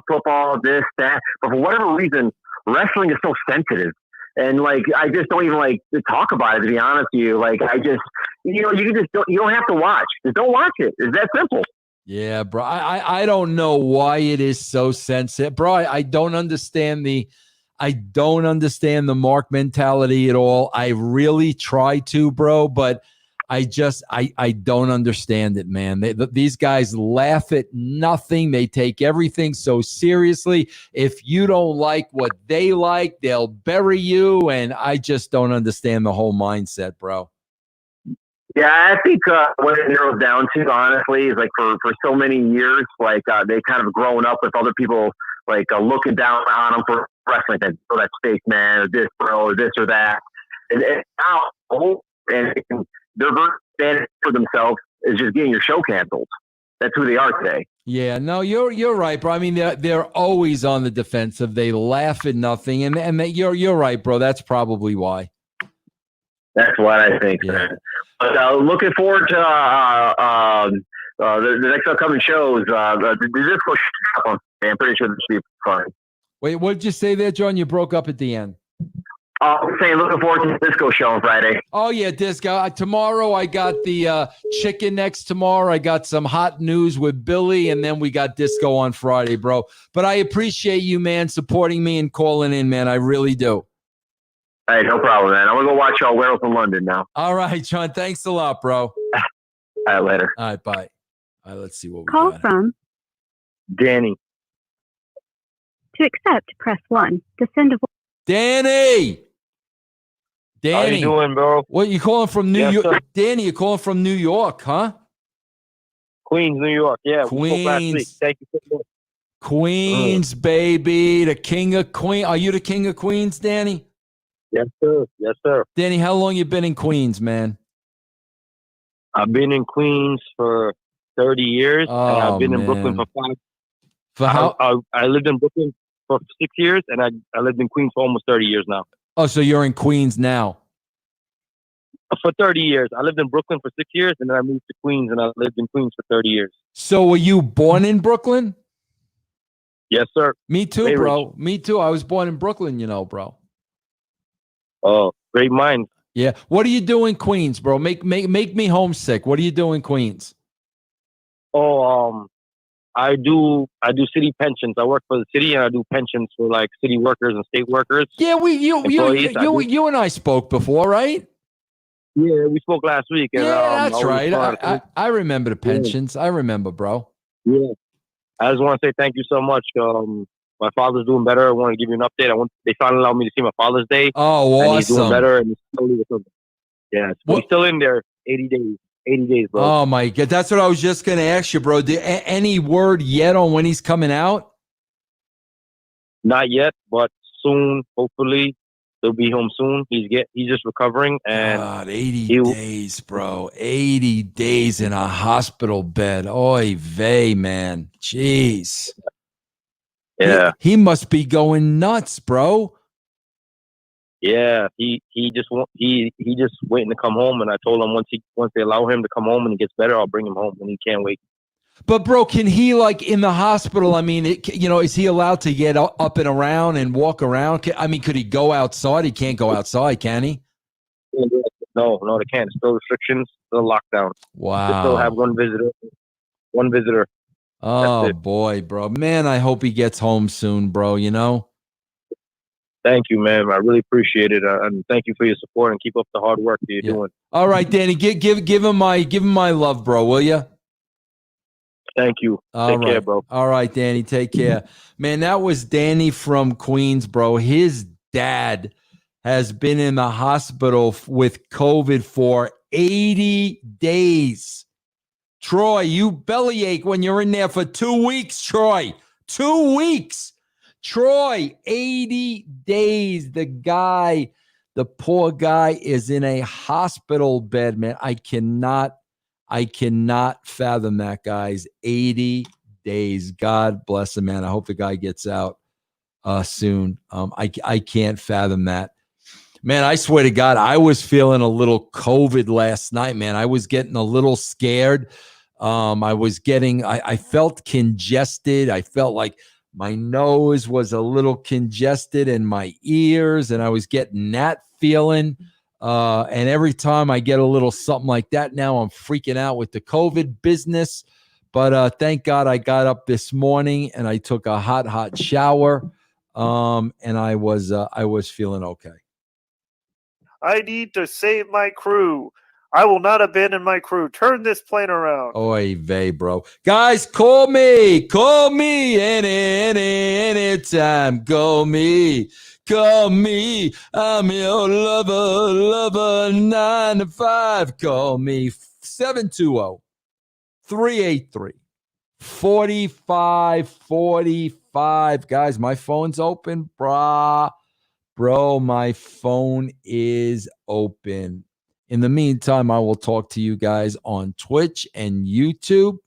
football, this, that, but for whatever reason, wrestling is so sensitive. And, like, I just don't even like to talk about it, to be honest with you. Like, I just, you don't have to watch. Just don't watch it. It's that simple. Yeah, bro. I don't know why it is so sensitive, bro. I don't understand the Mark mentality at all. I really try to, bro, but I don't understand it, man. These guys laugh at nothing. They take everything so seriously. If you don't like what they like, they'll bury you. And I just don't understand the whole mindset, bro. Yeah, I think what it narrows down to, honestly, is like for so many years, like they kind of grown up with other people like looking down on them for wrestling. That, oh, that's fake, man, or this, bro, or this or that. And now, their version for themselves is just getting your show canceled. That's who they are today. Yeah, no, you're right, bro. I mean, they're always on the defensive. They laugh at nothing, and you're right, bro. That's probably why. That's what I think, yeah. Man. But looking forward to the next upcoming shows. The disco shop. I'm pretty sure this should be fun. Wait, what did you say there, John? You broke up at the end. I'm saying looking forward to the disco show on Friday. Oh, yeah, disco. Tomorrow I got the chicken next tomorrow. I got some hot news with Billy, and then we got disco on Friday, bro. But I appreciate you, man, supporting me and calling in, man. I really do. Hey, no problem, man. I'm going to go watch Werewolf in London now. All right, John. Thanks a lot, bro. All right, later. All right, bye. All right, let's see what we Call got. from Danny. to accept, press 1. To send a Danny. How you doing, bro? What you calling from New Yes, York? sir. Danny, you calling from New York, huh? Queens, New York. Yeah, we spoke last week. Queens. Thank you so much. Queens, baby. The king of Queens. Are you the king of Queens, Danny? Yes, sir. Yes, sir. Danny, how long you been in Queens, man? I've been in Queens for 30 years, and I've been in Brooklyn man. for 5. For how? I lived in Brooklyn for 6 years, and I lived in Queens for almost 30 years now. Oh, so you're in Queens now. For 30 years. I lived in Brooklyn for 6 years, and then I moved to Queens, and I lived in Queens for 30 years. So were you born in Brooklyn? Yes, sir. Me too, Bay bro. Ridge. Me too. I was born in Brooklyn, you know, bro. Oh, great mind. Yeah. What do you do in Queens, bro? Make me homesick. What do you do in Queens? Oh, I do city pensions. I work for the city, and I do pensions for like city workers and state workers. Yeah, you and I spoke before, right? Yeah, we spoke last week. And, yeah, that's right. I I remember the pensions. I remember, bro. Yeah. I just want to say thank you so much. My father's doing better. I want to give you an update. They finally allowed me to see my Father's Day. Oh, awesome. And he's doing better. And he's slowly recovering. Yeah, so he's still in there 80 days. 80 days, bro. Oh, my God. That's what I was just going to ask you, bro. Any word yet on when he's coming out? Not yet, but soon, hopefully. He'll be home soon. He's just recovering, and God, 80 days, bro. 80 days in a hospital bed. Oy vey, man. Jeez. Yeah. He must be going nuts, bro. Yeah, he just waiting to come home, and I told him once they allow him to come home and he gets better, I'll bring him home, and he can't wait. But bro, can he like in the hospital? I mean, is he allowed to get up and around and walk around? I mean, could he go outside? He can't go outside, can he? No, they can't. Still restrictions, still lockdown. Wow. They still have one visitor. Oh boy, bro, man, I hope he gets home soon, bro. You know. Thank you, man. I really appreciate it, and thank you for your support and keep up the hard work that you're doing. All right, Danny, give him my love, bro. Will you? Thank you. Take care, bro. All right, Danny. Take care. Man, that was Danny from Queens, bro. His dad has been in the hospital with COVID for 80 days. Troy, you bellyache when you're in there for 2 weeks, Troy. 2 weeks. Troy, 80 days. The poor guy is in a hospital bed, man. I cannot fathom that, guys. 80 days. God bless him, man. I hope the guy gets out soon. I can't fathom that. Man, I swear to God, I was feeling a little COVID last night, man. I was getting a little scared. I felt congested. I felt like my nose was a little congested in my ears, and I was getting that feeling. And every time I get a little something like that, now I'm freaking out with the COVID business. But thank God I got up this morning and I took a hot shower, and I was feeling okay. I need to save my crew. I will not abandon my crew. Turn this plane around. Oy vey, bro. Guys, call me anytime. Call me. I'm your lover, 9 to 5. Call me 720-383-4545. Guys, my phone's open, brah. Bro, my phone is open. In the meantime, I will talk to you guys on Twitch and YouTube.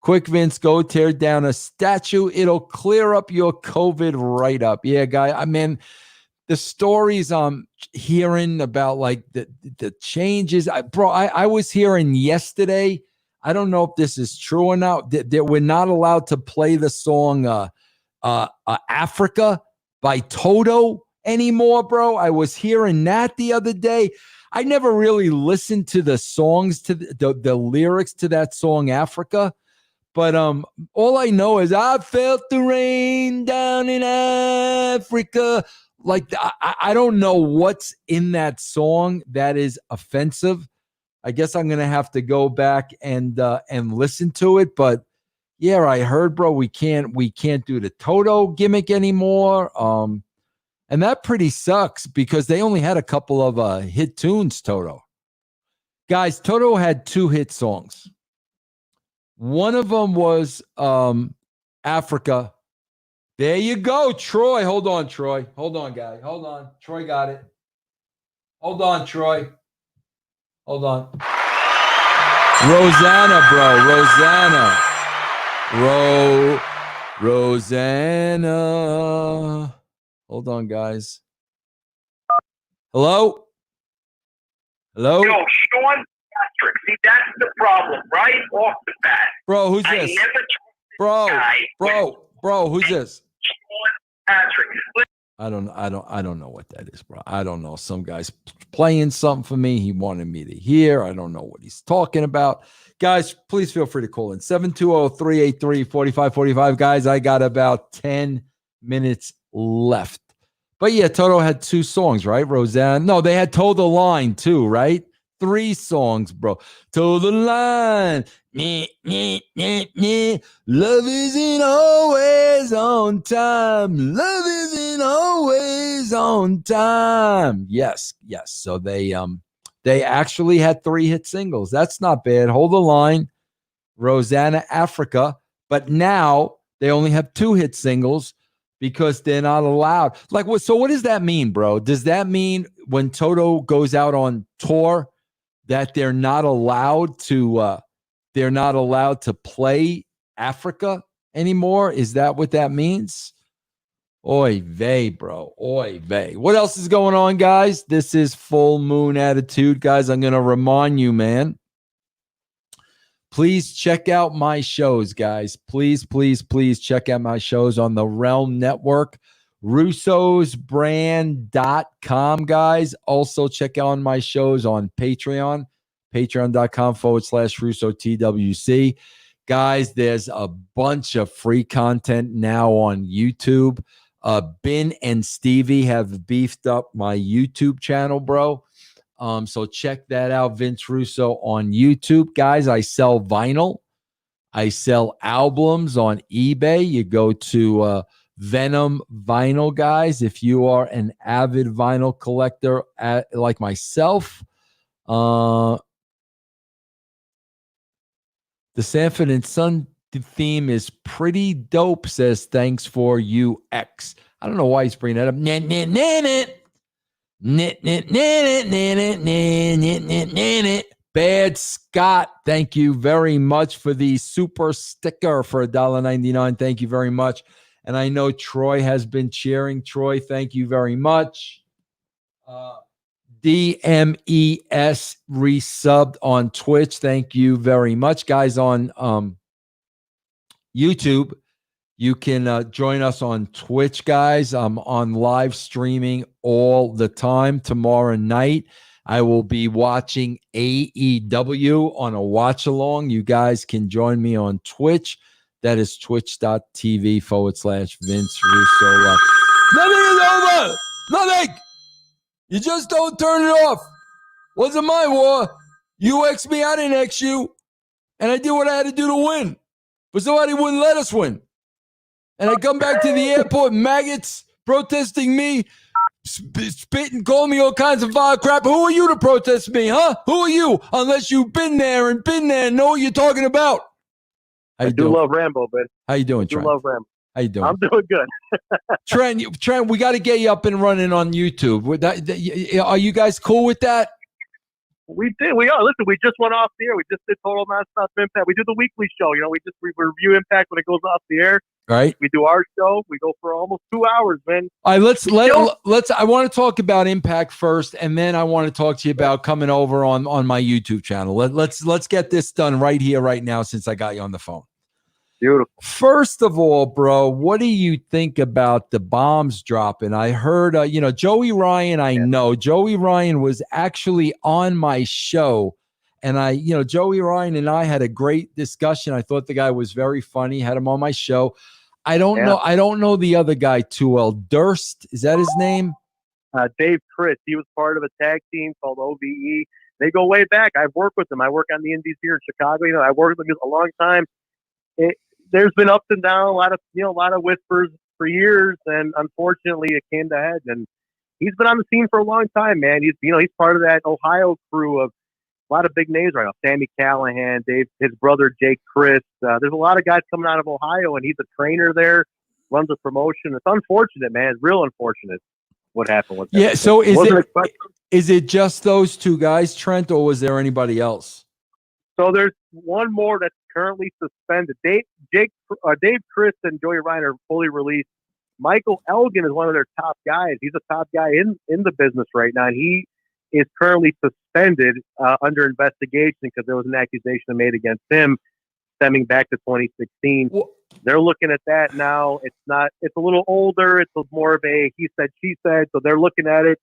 Quick, Vince, go tear down a statue. It'll clear up your COVID right up. Yeah, guy. I mean, the stories I'm hearing about like the changes. I was hearing yesterday. I don't know if this is true or not. That we're not allowed to play the song Africa by Toto anymore, bro. I was hearing that the other day. I never really listened to the songs, to the lyrics to that song Africa. But all I know is I felt the rain down in Africa. Like, I don't know what's in that song that is offensive. I guess I'm going to have to go back and listen to it. But yeah, I heard, bro, we can't do the Toto gimmick anymore. And that pretty sucks because they only had a couple of hit tunes, Toto. Guys, Toto had 2 hit songs. One of them was Africa. There you go, Troy. Hold on, Troy. Hold on, guy. Hold on. Troy got it. Hold on, Troy. Hold on. Rosanna, bro. Rosanna. Hold on, guys. Hello? Hello? Yo, Sean Patrick. See, that's the problem, right off the bat. Bro, who's I this? never Bro, guy bro, who's this? Sean Patrick. I don't know what that is, bro. I don't know. Some guy's playing something for me. He wanted me to hear. I don't know what he's talking about. Guys, please feel free to call in 720-383-4545. Guys, I got about 10 minutes left. But yeah, Toto had 2 songs, right? Roseanne. No, they had Toe the Line too, right? 3 songs, bro. Toe the Line. Love isn't always on time. Love isn't always on time. Yes. So they actually had 3 hit singles. That's not bad. Hold the Line, Rosanna, Africa. But now they only have 2 hit singles because they're not allowed. Like, what? So what does that mean, bro? Does that mean when Toto goes out on tour that they're not allowed to play Africa anymore? Is that what that means? Oy vey, bro. Oy vey. What else is going on, guys? This is Full Moon Attitude. Guys, I'm going to remind you, man. Please check out my shows, guys. Please check out my shows on the Realm Network. Russo'sBrand.com, guys. Also check out my shows on Patreon. Patreon.com/RussoTWC. Guys, there's a bunch of free content now on YouTube. Ben and Stevie have beefed up my YouTube channel, bro. So check that out, Vince Russo on YouTube. Guys, I sell vinyl. I sell albums on eBay. You go to Venom Vinyl, guys. If you are an avid vinyl collector like myself, the Sanford and Son theme is pretty dope, says thanks for UX. I don't know why he's bringing that up. Bad Scott, thank you very much for the super sticker for $1.99. Thank you very much. And I know Troy has been cheering. Troy, thank you very much. DMES resubbed on Twitch. Thank you very much, guys. On YouTube, you can join us on Twitch, guys. I'm on live streaming all the time. Tomorrow night, I will be watching AEW on a watch along. You guys can join me on Twitch. That is twitch.tv/Vince Russo. Nothing is over. Nothing. You just don't turn it off. Wasn't my war. You X me, I didn't X you. And I did what I had to do to win. But somebody wouldn't let us win. And I come back to the airport, maggots protesting me, spitting, calling me all kinds of vile crap. Who are you to protest me, huh? Who are you? Unless you've been there and know what you're talking about. I do love Rambo, man. How you doing, Trent? I love Rambo. How you doing? I'm doing good. Trent, we got to get you up and running on YouTube. Are you guys cool with that? We did. We are. Listen, we just went off the air. We just did Total Nonstop Impact. We do the weekly show. You know, we review Impact when it goes off the air. Right. We do our show. We go for almost 2 hours, man. All right, let's. I want to talk about Impact first, and then I want to talk to you about coming over on my YouTube channel. Let's get this done right here, right now, since I got you on the phone. Beautiful. First of all, bro, what do you think about the bombs dropping? I heard, Joey Ryan. I know Joey Ryan was actually on my show, and Joey Ryan and I had a great discussion. I thought the guy was very funny. Had him on my show. I don't know. I don't know the other guy too well. Durst, is that his name? Dave Chris. He was part of a tag team called OVE. They go way back. I've worked with them. I work on the Indies here in Chicago. I worked with them a long time. There's been ups and downs, a lot of whispers. for years, and unfortunately, it came to head. And he's been on the scene for a long time, man. He's part of that Ohio crew of a lot of big names right now. Sammy Callahan, his brother Jake Chris. There's a lot of guys coming out of Ohio, and he's a trainer there, runs a promotion. It's unfortunate, man. It's real unfortunate what happened with that. Yeah. So is it just those two guys, Trent, or was there anybody else? So there's one more that's currently suspended. Dave Chris and Joey Ryan are fully released. Michael Elgin is one of their top guys. He's a top guy in the business right now. And he is currently suspended under investigation because there was an accusation made against him stemming back to 2016. They're looking at that now. It's a little older. It's more of a he said, she said. So they're looking at it.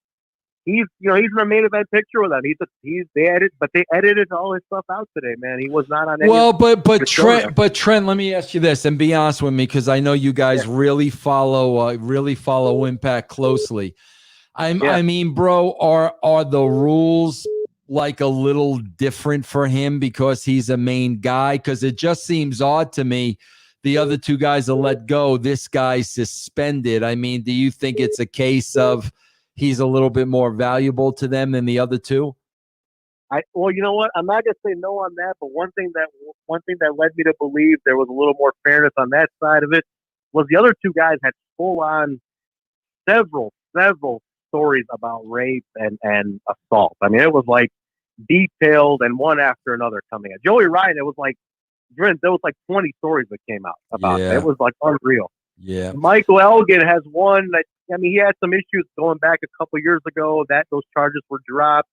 He's in a main event picture with them. They edited all his stuff out today, man. He was not on any. Well, but Trent, let me ask you this, and be honest with me, because I know you guys really follow Impact closely. I mean, bro, are the rules like a little different for him because he's a main guy? Because it just seems odd to me. The other two guys are let go. This guy's suspended. I mean, do you think it's a case of he's a little bit more valuable to them than the other two? Well, you know what? I'm not gonna say no on that, but one thing that led me to believe there was a little more fairness on that side of it was the other two guys had full on several stories about rape and assault. I mean, it was like detailed and one after another coming out. Joey Ryan, there was like 20 stories that came out about it. It was like unreal. Yeah. Michael Elgin has one that, I mean, he had some issues going back a couple years ago that those charges were dropped.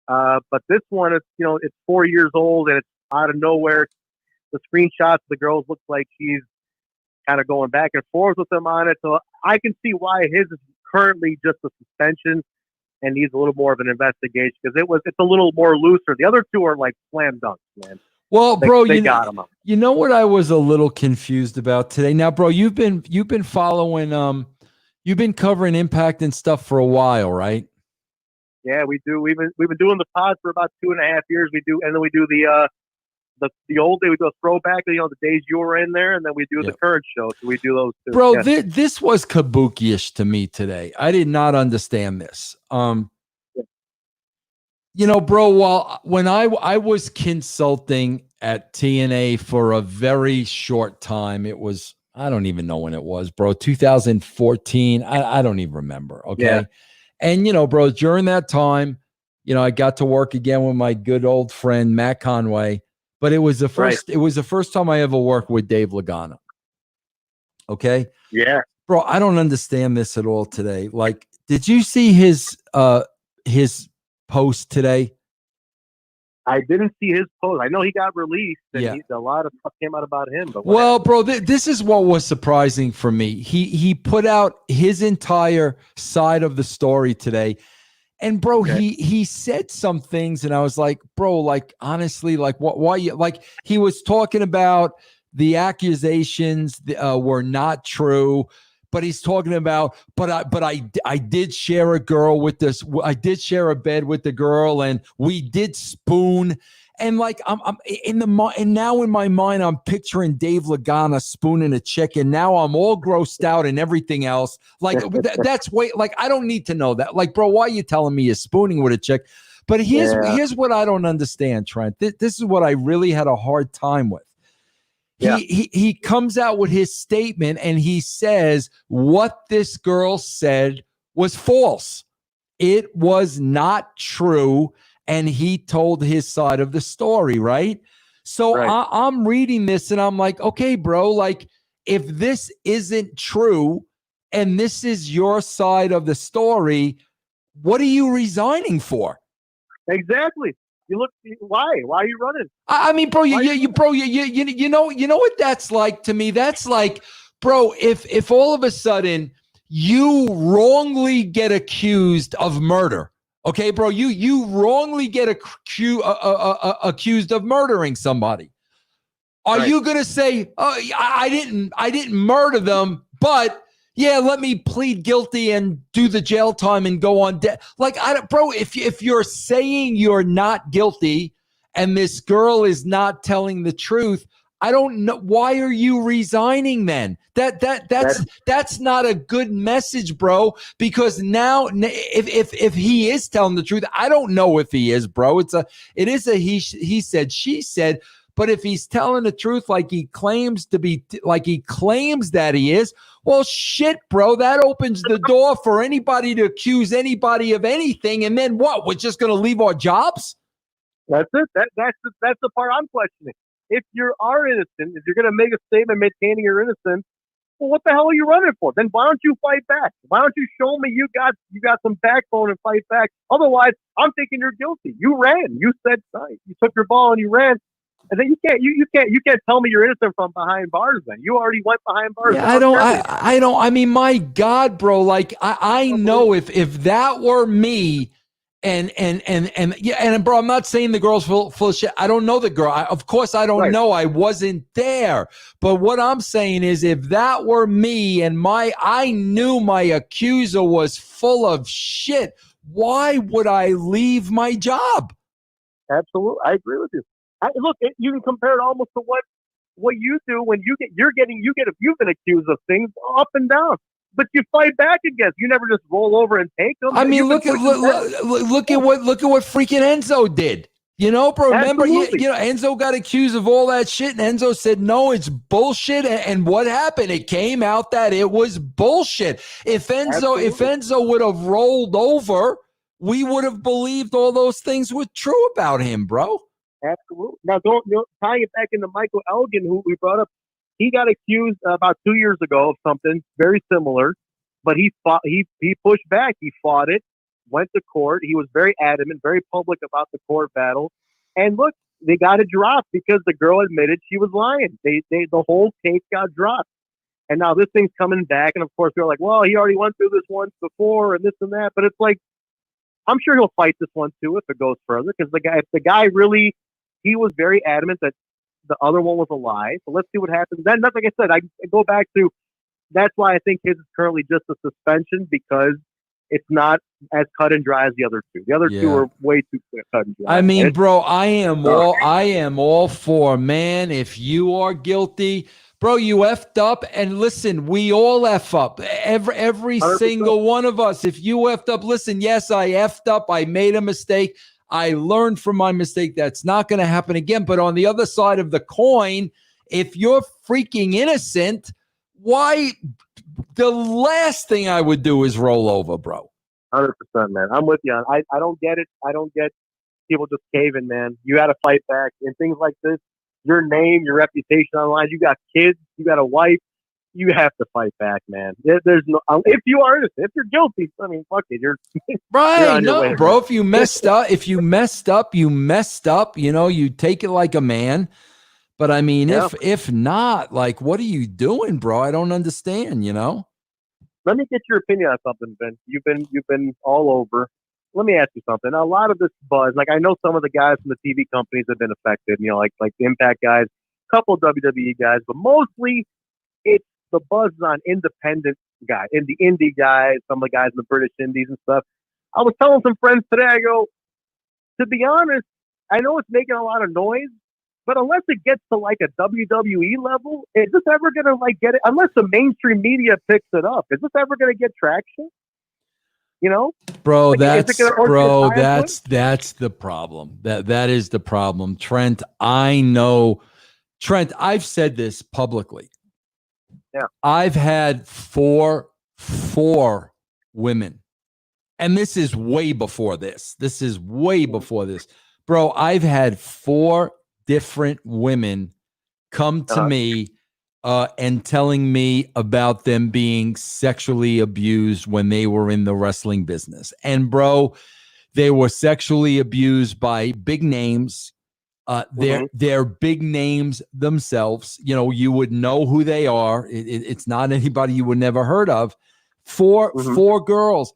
But this one, it's 4 years old and it's out of nowhere. The screenshots of the girls look like she's kind of going back and forth with them on it. So I can see why his is currently just a suspension and needs a little more of an investigation because it's a little more looser. The other two are like slam dunks, man. Well, bro, they got him up. You know what I was a little confused about today? Now, bro, you've been following you've been covering Impact and stuff for a while, right? Yeah, we do. We've been doing the pod for about 2.5 years. We do, and then we do the old day. We do a throwback, the days you were in there, and then we do the current show. So we do those two. Bro, this was kabuki-ish to me today. I did not understand this. Bro, when I was consulting at TNA for a very short time, it was, I don't even know when it was, bro, 2014. I don't even remember. Okay. Yeah. And, bro, during that time, I got to work again with my good old friend, Matt Conway, but it was the first time I ever worked with Dave Lagana. Okay. Yeah. Bro, I don't understand this at all today. Like, did you see his post today? I didn't see his post. I know he got released, and a lot of stuff came out about him. But bro, this is what was surprising for me. He put out his entire side of the story today, and bro, he said some things, and I was like, bro, like honestly, like why you like? He was talking about the accusations were not true. But he's talking about, but I did share a girl with this. I did share a bed with the girl, and we did spoon. And like I'm and now in my mind, I'm picturing Dave Lagana spooning a chick, and now I'm all grossed out and everything else. Like that's way like I don't need to know that. Like, bro, why are you telling me you're spooning with a chick? But here's what I don't understand, Trent. This is what I really had a hard time with. He comes out with his statement and he says what this girl said was false. It was not true. And he told his side of the story, right? So I'm reading this and I'm like, okay, bro, like if this isn't true and this is your side of the story, what are you resigning for? Exactly. You look. Why are you running? I mean, bro, you know what that's like to me. That's like, bro, if all of a sudden you wrongly get accused of murder, okay, bro, you wrongly get accused of murdering somebody. Are you gonna say, oh, I didn't murder them, but yeah, let me plead guilty and do the jail time and go on debt. Like, bro, if you're saying you're not guilty and this girl is not telling the truth, I don't know. Why are you resigning then? That's not a good message, bro. Because now, if he is telling the truth, I don't know if he is, bro. It is a he said, she said. But if he's telling the truth, like he claims to be, like he claims that he is, well, shit, bro. That opens the door for anybody to accuse anybody of anything. And then what? We're just going to leave our jobs? That's it. That's the part I'm questioning. If you are innocent, if you're going to make a statement maintaining your innocence, well, what the hell are you running for? Then why don't you fight back? Why don't you show me you got some backbone and fight back? Otherwise, I'm thinking you're guilty. You ran. You said you took your ball and you ran. And then you can't tell me you're innocent from behind bars. Then you already went behind bars. Yeah, I don't. I mean, my God, bro. Like I know if that were me. And yeah, and bro, I'm not saying the girl's full of shit. I don't know the girl. Of course, I don't know. I wasn't there. But what I'm saying is, if that were me and I knew my accuser was full of shit, why would I leave my job? Absolutely, I agree with you. Look, you can compare it almost to what you do when you've been accused of things up and down. But you fight back against. You never just roll over and take them. I mean, look at what freaking Enzo did. You know, bro. Remember, Enzo got accused of all that shit, and Enzo said, "No, it's bullshit." And what happened? It came out that it was bullshit. If Enzo would have rolled over, we would have believed all those things were true about him, bro. Absolutely. Now, tying it back into Michael Elgin, who we brought up. He got accused about 2 years ago of something very similar, but he pushed back. He fought it, went to court. He was very adamant, very public about the court battle. And look, they got it dropped because the girl admitted she was lying. The whole case got dropped. And now this thing's coming back. And of course, they're like, well, he already went through this once before and this and that. But it's like, I'm sure he'll fight this one too if it goes further. Because if the guy really, he was very adamant that the other one was a lie. So let's see what happens. Then, like I said, I go back to that's why I think his is currently just a suspension because it's not as cut and dry as the other two. The other two are way too cut and dry. I mean, bro, I am all for, man, if you are guilty, bro, you effed up. And listen, we all F up. Every 100%. Single one of us. If you effed up, listen, yes, I effed up. I made a mistake. I learned from my mistake. That's not going to happen again. But on the other side of the coin, if you're freaking innocent, why? The last thing I would do is roll over, bro. 100%, man. I'm with you. I don't get it. I don't get people just caving, man. You got to fight back. And things like this, your name, your reputation online, you got kids, you got a wife. You have to fight back, man. There's no. If you are innocent, if you're guilty, I mean, fuck it. You're right. No, bro. If you messed up, you messed up. You know, you take it like a man. But I mean, if not, like, what are you doing, bro? I don't understand. You know. Let me get your opinion on something, Ben. You've been all over. Let me ask you something. A lot of this buzz, like I know some of the guys from the TV companies have been affected. You know, like the Impact guys, a couple of WWE guys, but mostly it's the buzz is on independent guys, indie guys, some of the guys in the British Indies and stuff. I was telling some friends today, I go, to be honest, I know it's making a lot of noise, but unless it gets to like a WWE level, is this ever going to like get it? Unless the mainstream media picks it up, is this ever going to get traction? You know, bro, like, that's the problem. That is the problem, Trent. I know, Trent. I've said this publicly. Yeah, I've had four women, and this is way before this. Bro. I've had 4 different women come to me and telling me about them being sexually abused when they were in the wrestling business. And bro, they were sexually abused by big names. They're big names themselves. You know, you would know who they are. It's not anybody you would never heard of. Four girls.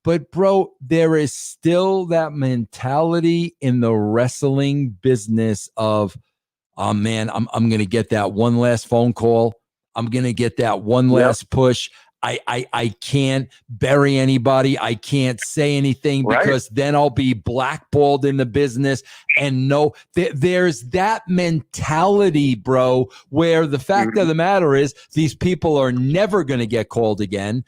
But bro, there is still that mentality in the wrestling business of, oh man, I'm going to get that one last phone call. I'm going to get that one last push. I can't bury anybody. I can't say anything because then I'll be blackballed in the business. And no, there's that mentality, bro, where the fact of the matter is these people are never going to get called again.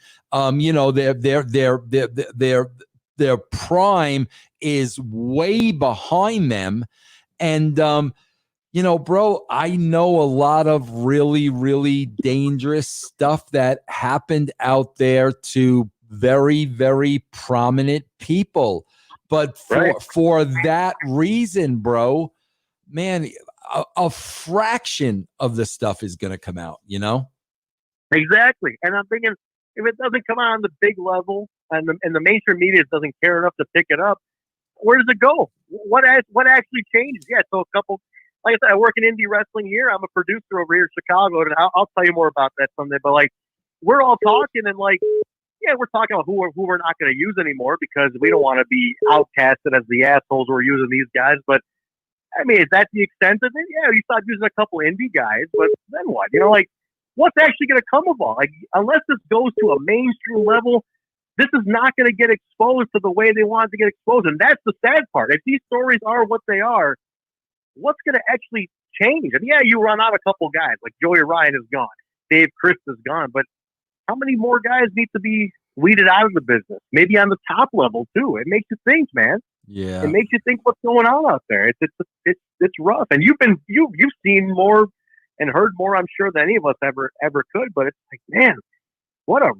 Their prime is way behind them. And, bro, I know a lot of really, really dangerous stuff that happened out there to very, very prominent people. But for that reason, bro, man, a fraction of the stuff is going to come out, Exactly. And I'm thinking, if it doesn't come out on the big level and the mainstream media doesn't care enough to pick it up, where does it go? What actually changes? Yeah, so like I said, I work in indie wrestling here. I'm a producer over here in Chicago, and I'll tell you more about that someday. But like, we're all talking, and like, yeah, we're talking about who we're not going to use anymore because we don't want to be outcasted as the assholes who are using these guys. But I mean, is that the extent of it? Yeah, you start using a couple indie guys, but then what? Like, what's actually going to come of all? Like, unless this goes to a mainstream level, this is not going to get exposed to the way they want it to get exposed. And that's the sad part. If these stories are what they are, what's going to actually change? And yeah, you run out a couple guys. Like Joey Ryan is gone. Dave Christ is gone. But how many more guys need to be weeded out of the business? Maybe on the top level, too. It makes you think, man. Yeah. It makes you think what's going on out there. It's rough. And you've seen more and heard more, I'm sure, than any of us ever could. But it's like, man, what a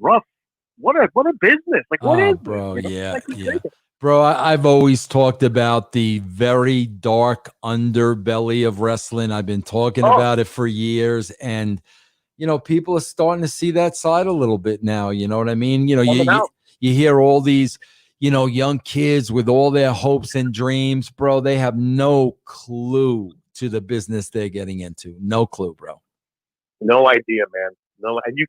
business. Like, what is bro? This? Yeah, like yeah. Bro, I've always talked about the very dark underbelly of wrestling. I've been talking about it for years. And, people are starting to see that side a little bit now. You know what I mean? You hear all these, young kids with all their hopes and dreams, bro. They have no clue to the business they're getting into. No clue, bro. No idea, man. No, and you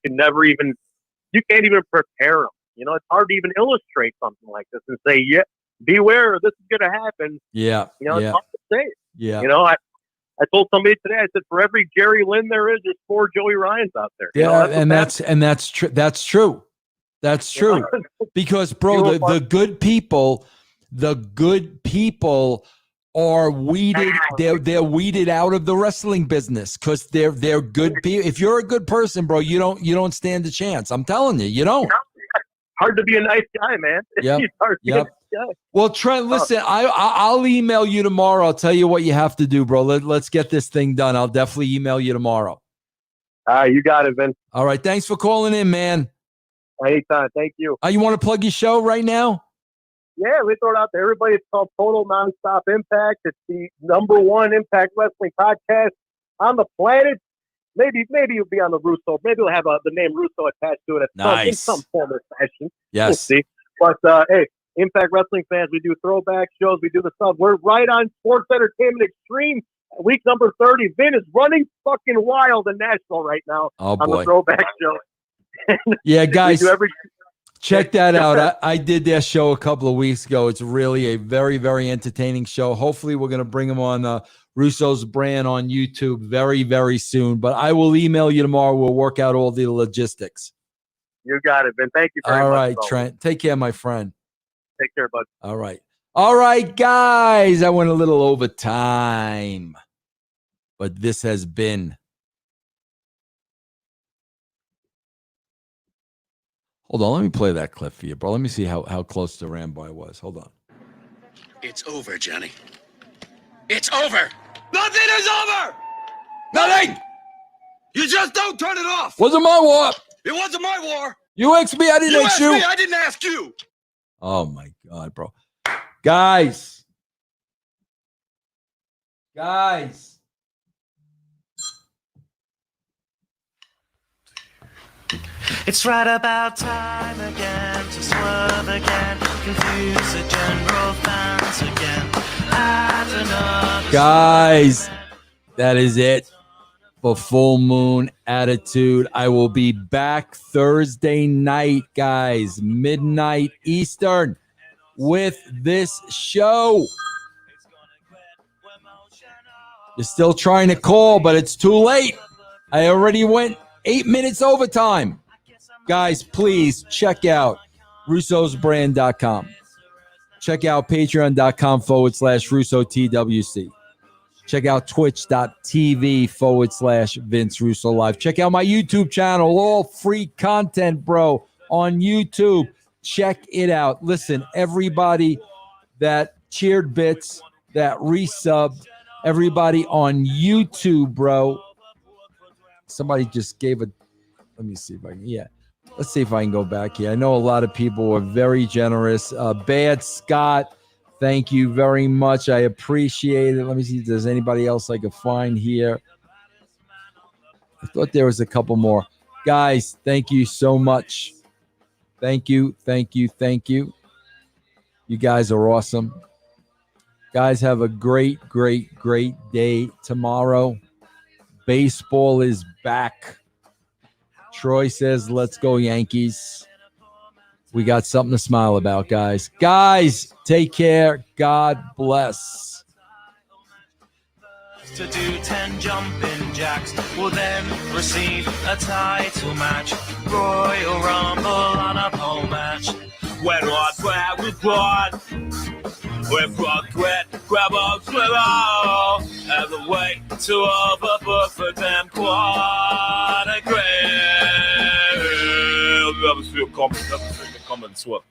can't even prepare them. It's hard to even illustrate something like this and say, yeah, beware, this is going to happen. Yeah. It's hard to say. Yeah. I told somebody today, I said, for every Jerry Lynn there is, there's 4 Joey Ryans out there. That's true. That's true. That's true. Because, bro, the good people are weeded. They're weeded out of the wrestling business because they're good people. If you're a good person, bro, you don't stand a chance. I'm telling you, you don't. Hard to be a nice guy, man. Yep. It's hard to be a nice guy. Well, Trent, listen, I'll email you tomorrow. I'll tell you what you have to do, bro. Let's get this thing done. I'll definitely email you tomorrow. All right, you got it, Vince. All right, thanks for calling in, man. Anytime, thank you. You want to plug your show right now? Yeah, we throw it out there. Everybody, it's called Total Nonstop Impact. It's the #1 Impact Wrestling podcast on the planet. Maybe you'll be on the Russo. Maybe we'll have the name Russo attached to it in some form or fashion. Yes. We'll see. But hey, Impact Wrestling fans, we do throwback shows. We do the stuff. We're right on Sports Entertainment Extreme. Week number 30. Vin is running fucking wild in Nashville right now on the throwback show. Yeah, guys. Check that out. I did their show a couple of weeks ago. It's really a very, very entertaining show. Hopefully, we're going to bring them on Russo's brand on YouTube very, very soon. But I will email you tomorrow. We'll work out all the logistics. You got it, Ben. Thank you very much. All right, Trent. Take care, my friend. Take care, bud. All right. All right, guys. I went a little over time. But this has been... Hold on, let me play that clip for you, bro. Let me see how close to Rambo I was. Hold on. It's over, Johnny. It's over. Nothing is over. Nothing. You just don't turn it off. Wasn't my war. It wasn't my war. You asked me, I didn't ask you. You asked me, I didn't ask you. Oh, my God, bro. Guys. It's right about time again to swerve again, confuse the general fans again. Guys, that is it for Full Moon Attitude. I will be back Thursday night, guys, midnight Eastern, with this show. You're still trying to call, but it's too late. I already went 8 minutes overtime. Guys, please check out russosbrand.com. Check out patreon.com/RussoTWC. Check out twitch.tv/Vince Russo Live. Check out my YouTube channel, all free content, bro, on YouTube. Check it out. Listen, everybody that cheered bits, that resubbed, everybody on YouTube, bro. Somebody just gave a, let me see if I can, let's see if I can go back here. I know a lot of people were very generous. Bad Scott, thank you very much. I appreciate it. Let me see if there's anybody else I could find here. I thought there was a couple more. Guys, thank you so much. Thank you, thank you, thank you. You guys are awesome. Guys, have a great, great, great day tomorrow. Baseball is back. Troy says, let's go Yankees. We got something to smile about, guys. Guys, take care. God bless. To do 10 jumping jacks will then receive a title match. Royal Rumble on a pole match. When I grab with blood, with regret, grab on swivel, and the way to overbook for them quad a grave. Never feel common, sweat.